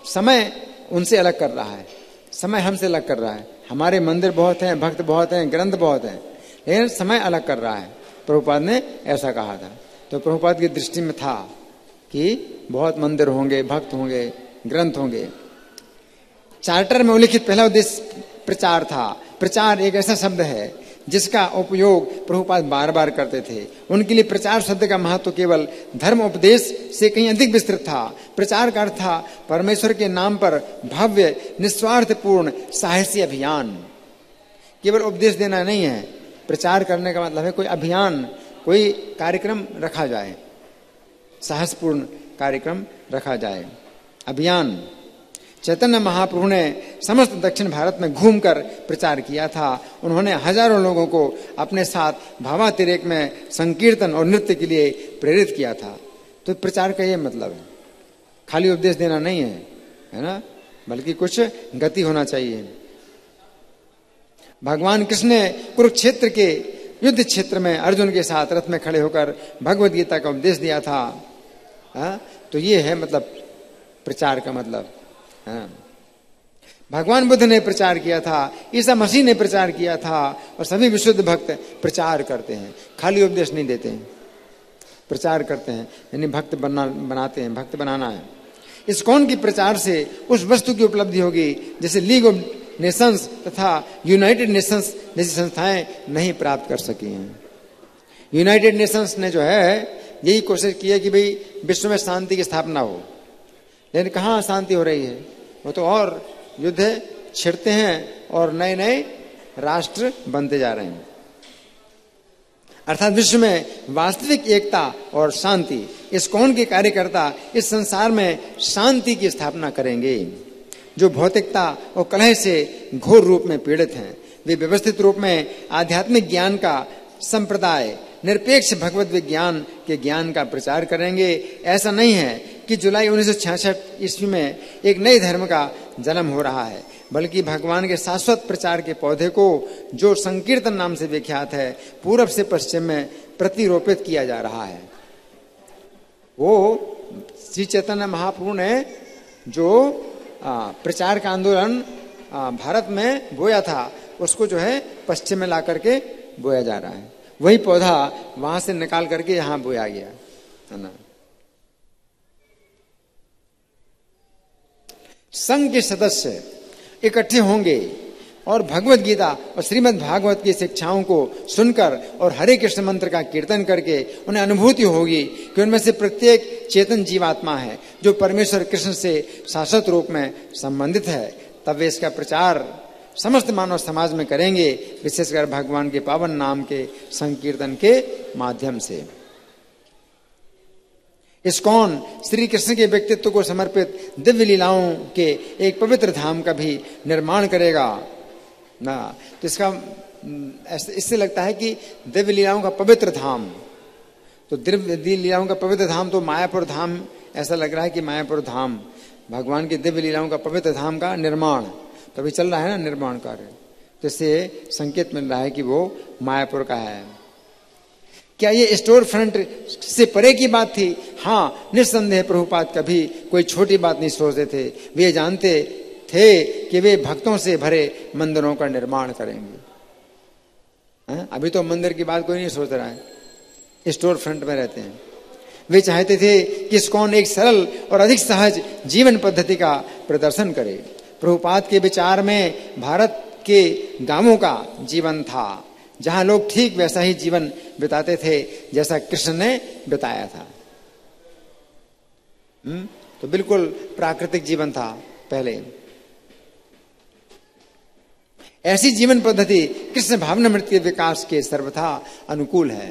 समय उनसे अलग कर रहा है, समय हमसे अलग कर रहा है। हमारे मंदिर बहुत हैं, भक्त बहुत हैं, ग्रंथ बहुत हैं, लेकिन समय अलग कर रहा है। प्रभुपाद ने ऐसा कहा था। तो प्रभुपाद की दृष्टि में था कि बहुत मंदिर होंगे, भक्त होंगे, ग्रंथ होंगे। चार्टर में उल्लिखित पहला उद्देश्य प्रचार था। प्रचार एक ऐसा शब्द है जिसका उपयोग प्रभुपाद बार बार करते थे। उनके लिए प्रचार शब्द का महत्व केवल धर्म उपदेश से कहीं अधिक विस्तृत था। प्रचार का अर्थ था परमेश्वर के नाम पर भव्य निस्वार्थपूर्ण साहसी अभियान। केवल उपदेश देना नहीं है, प्रचार करने का मतलब है कोई अभियान, कोई कार्यक्रम रखा जाए, साहसपूर्ण कार्यक्रम रखा जाए, अभियान। चैतन्य महाप्रभु ने समस्त दक्षिण भारत में घूमकर प्रचार किया था। उन्होंने हजारों लोगों को अपने साथ भावातिरेक में संकीर्तन और नृत्य के लिए प्रेरित किया था। तो प्रचार का ये मतलब है, खाली उपदेश देना नहीं है ना, बल्कि कुछ गति होना चाहिए। भगवान कृष्ण ने कुरुक्षेत्र के युद्ध क्षेत्र में अर्जुन के साथ रथ में खड़े होकर भगवद गीता का उपदेश दिया था। तो ये है मतलब प्रचार का मतलब। भगवान बुद्ध ने प्रचार किया था, ईसा मसीह ने प्रचार किया था, और सभी विशुद्ध भक्त प्रचार करते हैं, खाली उपदेश नहीं देते हैं, प्रचार करते हैं, यानी भक्त बनाते हैं, भक्त बनाना है। इस्कॉन की प्रचार से उस वस्तु की उपलब्धि होगी जैसे लीग ऑफ नेशंस तथा यूनाइटेड नेशंस जैसी संस्थाएं नहीं प्राप्त कर सकी हैं। यूनाइटेड नेशंस ने जो है यही कोशिश की है कि भाई विश्व में शांति की स्थापना हो, लेकिन कहाँ शांति हो रही है? वो तो और युद्ध छिड़ते हैं और नए नए राष्ट्र बनते जा रहे हैं। अर्थात विश्व में वास्तविक एकता और शांति, इस्कॉन के कार्यकर्ता इस संसार में शांति की स्थापना करेंगे। जो भौतिकता और कलह से घोर रूप में पीड़ित हैं, वे व्यवस्थित रूप में आध्यात्मिक ज्ञान का संप्रदाय, निरपेक्ष भगवत विज्ञान के ज्ञान का प्रचार करेंगे। ऐसा नहीं है कि जुलाई 1966 ईस्वी में एक नए धर्म का जन्म हो रहा है, बल्कि भगवान के शाश्वत प्रचार के पौधे को, जो संकीर्तन नाम से विख्यात है, पूर्व से पश्चिम में प्रतिरोपित किया जा रहा है। वो श्री चैतन्य महाप्रभु ने जो प्रचार का आंदोलन भारत में बोया था, उसको जो है पश्चिम में ला करके बोया जा रहा है। वही पौधा वहां से निकाल करके यहां बोया गया है ना। संघ के सदस्य इकट्ठे होंगे और भगवत गीता और श्रीमद् भागवत की शिक्षाओं को सुनकर और हरे कृष्ण मंत्र का कीर्तन करके उन्हें अनुभूति होगी कि उनमें से प्रत्येक चेतन जीवात्मा है जो परमेश्वर कृष्ण से शाश्वत रूप में संबंधित है। तब वे इसका प्रचार समस्त मानव समाज में करेंगे, विशेषकर भगवान के पावन नाम के संकीर्तन के माध्यम से। इस्कॉन श्री कृष्ण के व्यक्तित्व को समर्पित दिव्य लीलाओं के एक पवित्र धाम का भी निर्माण करेगा ना। तो इसका इससे लगता है कि दिव्य लीलाओं का पवित्र धाम, तो दिव्य लीलाओं का पवित्र धाम तो मायापुर धाम, ऐसा लग रहा है कि मायापुर धाम भगवान की दिव्य लीलाओं का पवित्र धाम का निर्माण तो अभी चल रहा है ना, निर्माण कार्य। तो इससे संकेत मिल रहा है कि वो मायापुर का है। क्या ये स्टोर फ्रंट से परे की बात थी? हाँ, निस्संदेह प्रभुपाद कभी कोई छोटी बात नहीं सोचते थे। वे जानते थे कि वे भक्तों से भरे मंदिरों का निर्माण करेंगे। अभी तो मंदिर की बात कोई नहीं सोच रहा है, स्टोर फ्रंट में रहते हैं। वे चाहते थे कि इस्कॉन एक सरल और अधिक सहज जीवन पद्धति का प्रदर्शन करे। प्रभुपाद के विचार में भारत के गांवों का जीवन था, जहां लोग ठीक वैसा ही जीवन बिताते थे जैसा कृष्ण ने बिताया था। तो बिल्कुल प्राकृतिक जीवन था पहले। ऐसी जीवन पद्धति कृष्ण भावनामृत के विकास के सर्वथा अनुकूल है।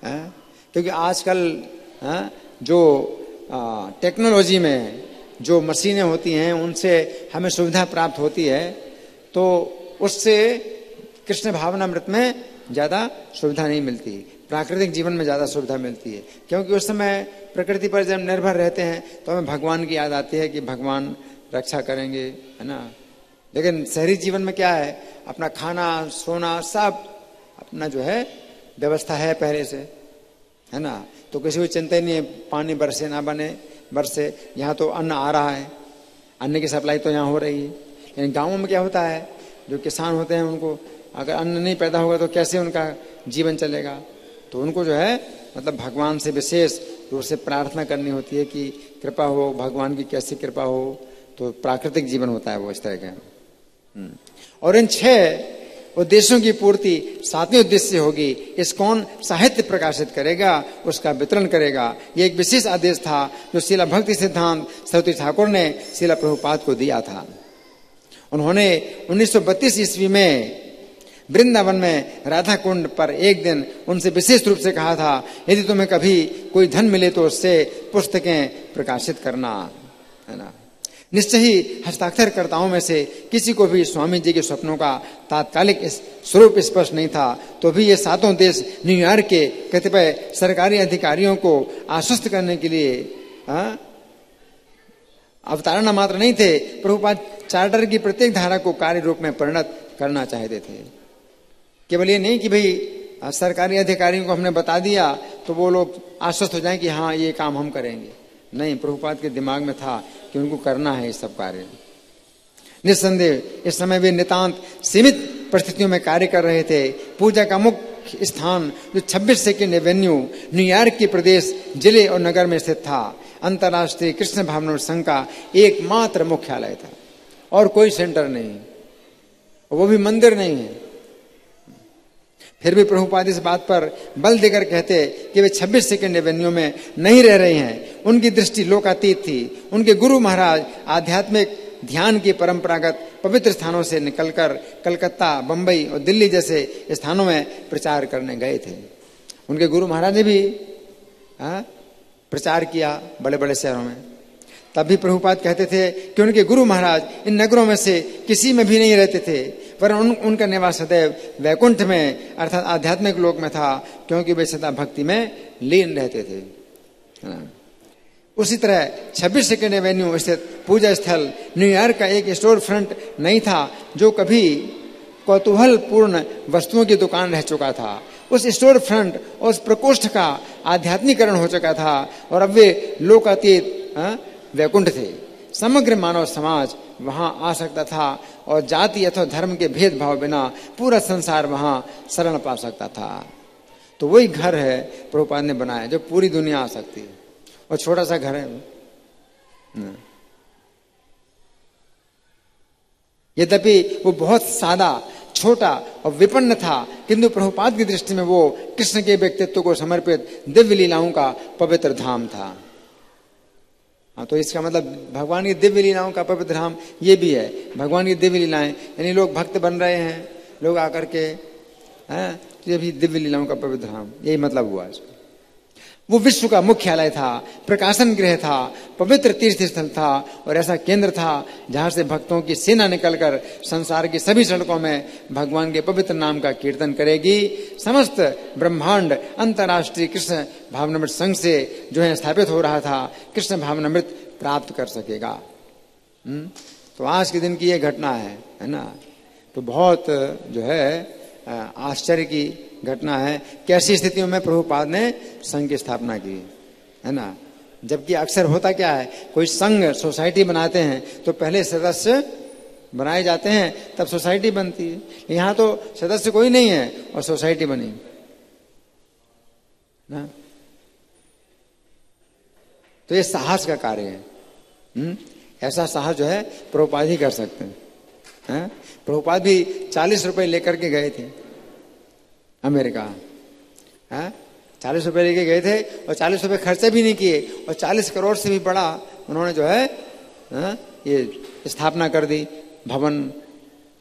क्योंकि आजकल जो टेक्नोलॉजी में जो मशीनें होती हैं उनसे हमें सुविधा प्राप्त होती है, तो उससे कृष्ण भावनामृत में ज्यादा सुविधा नहीं मिलती, प्राकृतिक जीवन में ज्यादा सुविधा मिलती है। क्योंकि उस समय प्रकृति पर जब निर्भर रहते हैं तो हमें भगवान की याद आती है कि भगवान रक्षा करेंगे, है ना। लेकिन शहरी जीवन में क्या है, अपना खाना सोना सब अपना जो है व्यवस्था है पहले से, है ना। तो किसी को चिंता ही नहीं है पानी बरसे ना बरसे। यहाँ तो अन्न आ रहा है, अन्न की सप्लाई तो यहाँ हो रही है। लेकिन गाँवों में क्या होता है, जो किसान होते हैं उनको अगर अन्न नहीं पैदा होगा तो कैसे उनका जीवन चलेगा। तो उनको जो है मतलब भगवान से विशेष रूप से प्रार्थना करनी होती है कि कृपा हो, भगवान की कैसी कृपा हो। तो प्राकृतिक जीवन होता है वो इस तरह का। और इन 6 उद्देश्यों की पूर्ति 7वें उद्देश्य से होगी। इस्कॉन साहित्य प्रकाशित करेगा, उसका वितरण करेगा। ये एक विशेष आदेश था जो शिला भक्ति सिद्धांत सरस्वती ठाकुर ने शिला प्रभुपाद को दिया था। उन्होंने 1932 ईस्वी में वृंदावन में राधा कुंड पर एक दिन उनसे विशेष रूप से कहा था, यदि तुम्हें कभी कोई धन मिले तो उससे पुस्तकें प्रकाशित करना, है ना। निश्चय ही हस्ताक्षरकर्ताओं में से किसी को भी स्वामी जी के स्वप्नों का तात्कालिक स्वरूप स्पष्ट नहीं था, तो भी ये 7 देश न्यूयॉर्क के कतिपय सरकारी अधिकारियों को आश्वस्त करने के लिए अवतारणा मात्र नहीं थे। प्रभुपाद चार्टर की प्रत्येक धारा को कार्य रूप में परिणत करना चाहते थे। केवल ये नहीं कि भाई सरकारी अधिकारियों को हमने बता दिया तो वो लोग आश्वस्त हो जाएं कि हाँ ये काम हम करेंगे। नहीं, प्रभुपाद के दिमाग में था कि उनको करना है ये सब कार्य। निस्संदेह इस समय वे नितांत सीमित परिस्थितियों में कार्य कर रहे थे। पूजा का मुख्य स्थान जो 26 सेकेंड एवेन्यू न्यूयॉर्क के प्रदेश जिले और नगर में स्थित था, अंतर्राष्ट्रीय कृष्ण भावनामृत संघ का एकमात्र मुख्यालय था और कोई सेंटर नहीं, वो भी मंदिर नहीं है। फिर भी प्रभुपाद इस बात पर बल देकर कहते कि वे 26 सेकेंड एवेन्यू में नहीं रह रहे हैं। उनकी दृष्टि लोकातीत थी। उनके गुरु महाराज आध्यात्मिक ध्यान की परंपरागत पवित्र स्थानों से निकलकर कलकत्ता, बंबई और दिल्ली जैसे स्थानों में प्रचार करने गए थे। उनके गुरु महाराज ने भी प्रचार किया बड़े बड़े शहरों में। तब भी प्रभुपाद कहते थे कि उनके गुरु महाराज इन नगरों में से किसी में भी नहीं रहते थे, पर उनका निवास सदैव वैकुंठ में अर्थात आध्यात्मिक लोक में था, क्योंकि वे सदा भक्ति में लीन रहते थे। उसी तरह 26 सेकेंड एवेन्यू स्थित पूजा स्थल न्यूयॉर्क का एक स्टोर फ्रंट नहीं था जो कभी कौतूहल पूर्ण वस्तुओं की दुकान रह चुका था। उस स्टोर फ्रंट और उस प्रकोष्ठ का आध्यात्मिकरण हो चुका था और अब वे लोकातीत वैकुंठ थे। समग्र मानव समाज वहां आ सकता था और जाति अथवा धर्म के भेदभाव बिना पूरा संसार वहां शरण पा सकता था। तो वही घर है प्रभुपाद ने बनाया जो पूरी दुनिया आ सकती है, और छोटा सा घर है। यद्यपि वो बहुत सादा, छोटा और विपन्न था, किंतु प्रभुपाद की दृष्टि में वो कृष्ण के व्यक्तित्व को समर्पित दिव्य लीलाओं का पवित्र धाम था। तो इसका मतलब भगवान की दिव्य लीलाओं का पवित्र धाम ये भी है। भगवान की दिव्य लीलाएं यानी लोग भक्त बन रहे हैं, लोग आकर के तो ये भी दिव्य लीलाओं का पवित्र धाम, यही मतलब हुआ इसका। वो विश्व का मुख्यालय था, प्रकाशन गृह था, पवित्र तीर्थ स्थल था और ऐसा केंद्र था जहां से भक्तों की सेना निकलकर संसार की सभी सड़कों में भगवान के पवित्र नाम का कीर्तन करेगी। समस्त ब्रह्मांड अंतर्राष्ट्रीय कृष्ण भावनामृत संघ से जो है स्थापित हो रहा था, कृष्ण भावनामृत प्राप्त कर सकेगा। तो आज के दिन की ये घटना है ना। तो बहुत जो है आश्चर्य की घटना है। कैसी स्थितियों में प्रभुपाद ने संघ की स्थापना की, है ना। जबकि अक्सर होता क्या है, कोई संघ सोसाइटी बनाते हैं तो पहले सदस्य बनाए जाते हैं तब सोसाइटी बनती है। यहाँ तो सदस्य कोई नहीं है और सोसाइटी बनी ना। तो ये साहस का कार्य है। ऐसा साहस जो है प्रभुपाद ही कर सकते हैं। प्रभुपाद भी 40 रुपए लेकर के गए थे अमेरिका। 40 रुपए लेके गए थे और 40 रुपए खर्चे भी नहीं किए और 40 करोड़ से भी बड़ा उन्होंने जो है ये स्थापना कर दी, भवन,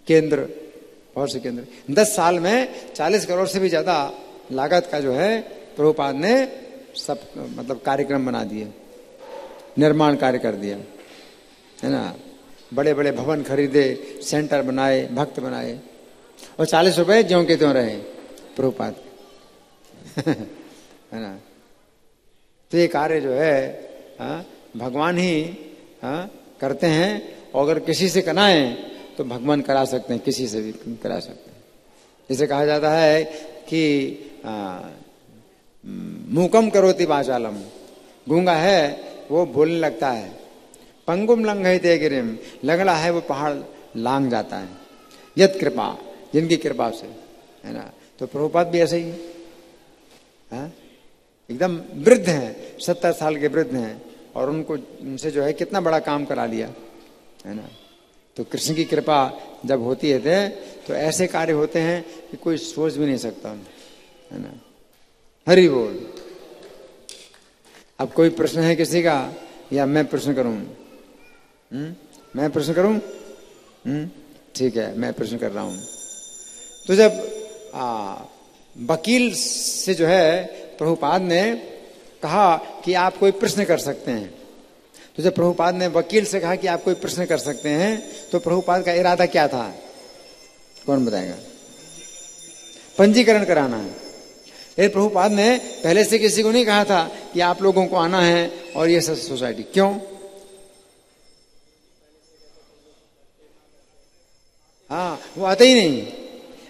केंद्र, बहुत से केंद्र। 10 साल में 40 करोड़ से भी ज्यादा लागत का जो है प्रभुपाद ने सब मतलब कार्यक्रम बना दिए, निर्माण कार्य कर दिया, है ना। बड़े बड़े भवन खरीदे, सेंटर बनाए, भक्त बनाए और 40 रुपए ज्यों के त्यों रहे प्रभुपाद है ना। तो ये कार्य जो है भगवान ही करते हैं और अगर किसी से कराए तो भगवान करा सकते हैं, किसी से भी करा सकते हैं। जैसे कहा जाता है कि मूकम करोति वाचालम, गूंगा है वो बोलने लगता है, पंगुम लंघयते गिरिम, लंगड़ा है वो पहाड़ लांग जाता है, यद कृपा, जिनकी कृपा से, है ना। तो प्रभुपाद भी ऐसे ही है, एकदम वृद्ध हैं, 70 साल के वृद्ध हैं और उनसे जो है कितना बड़ा काम करा लिया, है ना। तो कृष्ण की कृपा जब होती है तो ऐसे कार्य होते हैं कि कोई सोच भी नहीं सकता, है ना। हरि बोल। अब कोई प्रश्न है किसी का या मैं प्रश्न करूं? मैं प्रश्न करूं? ठीक है, मैं प्रश्न कर रहा हूं। तो जब वकील से जो है प्रभुपाद ने कहा कि आप कोई प्रश्न कर सकते हैं, तो जब प्रभुपाद ने वकील से कहा कि आप कोई प्रश्न कर सकते हैं तो प्रभुपाद का इरादा क्या था? कौन बताएगा? पंजीकरण कराना है। ये प्रभुपाद ने पहले से किसी को नहीं कहा था कि आप लोगों को आना है और ये सोसाइटी। क्यों? हाँ, वो आते ही नहीं।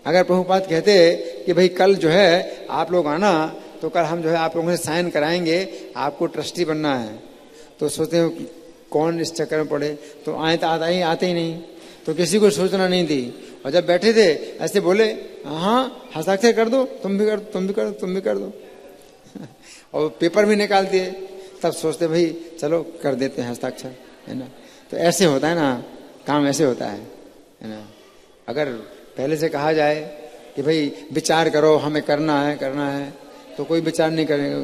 अगर प्रभुपाद कहते कि भाई कल जो है आप लोग आना तो कल हम जो है आप लोगों से साइन कराएंगे, आपको ट्रस्टी बनना है, तो सोचते हो कौन इस चक्कर में पड़े, तो आते ही नहीं, तो किसी को सोचना नहीं थी। और जब बैठे थे ऐसे बोले हाँ हस्ताक्षर कर दो, तुम भी कर दो, तुम भी कर दो, तुम भी कर दो और पेपर भी निकाल दिए, तब सोचते भाई चलो कर देते हैं हस्ताक्षर, है ना। तो ऐसे होता है ना, काम ऐसे होता है ना। अगर पहले से कहा जाए कि भाई विचार करो, हमें करना है, तो कोई विचार नहीं करेगा,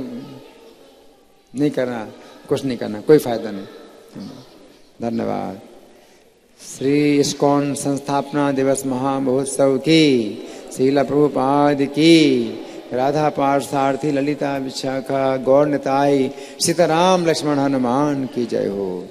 नहीं करना, कुछ नहीं करना, कोई फायदा नहीं। धन्यवाद। श्री इस्कॉन संस्थापना दिवस महामहोत्सव की, श्रील प्रभुपाद की, राधा पार्थसारथी ललिता विशाखा गौर निताई सीताराम लक्ष्मण हनुमान की जय हो।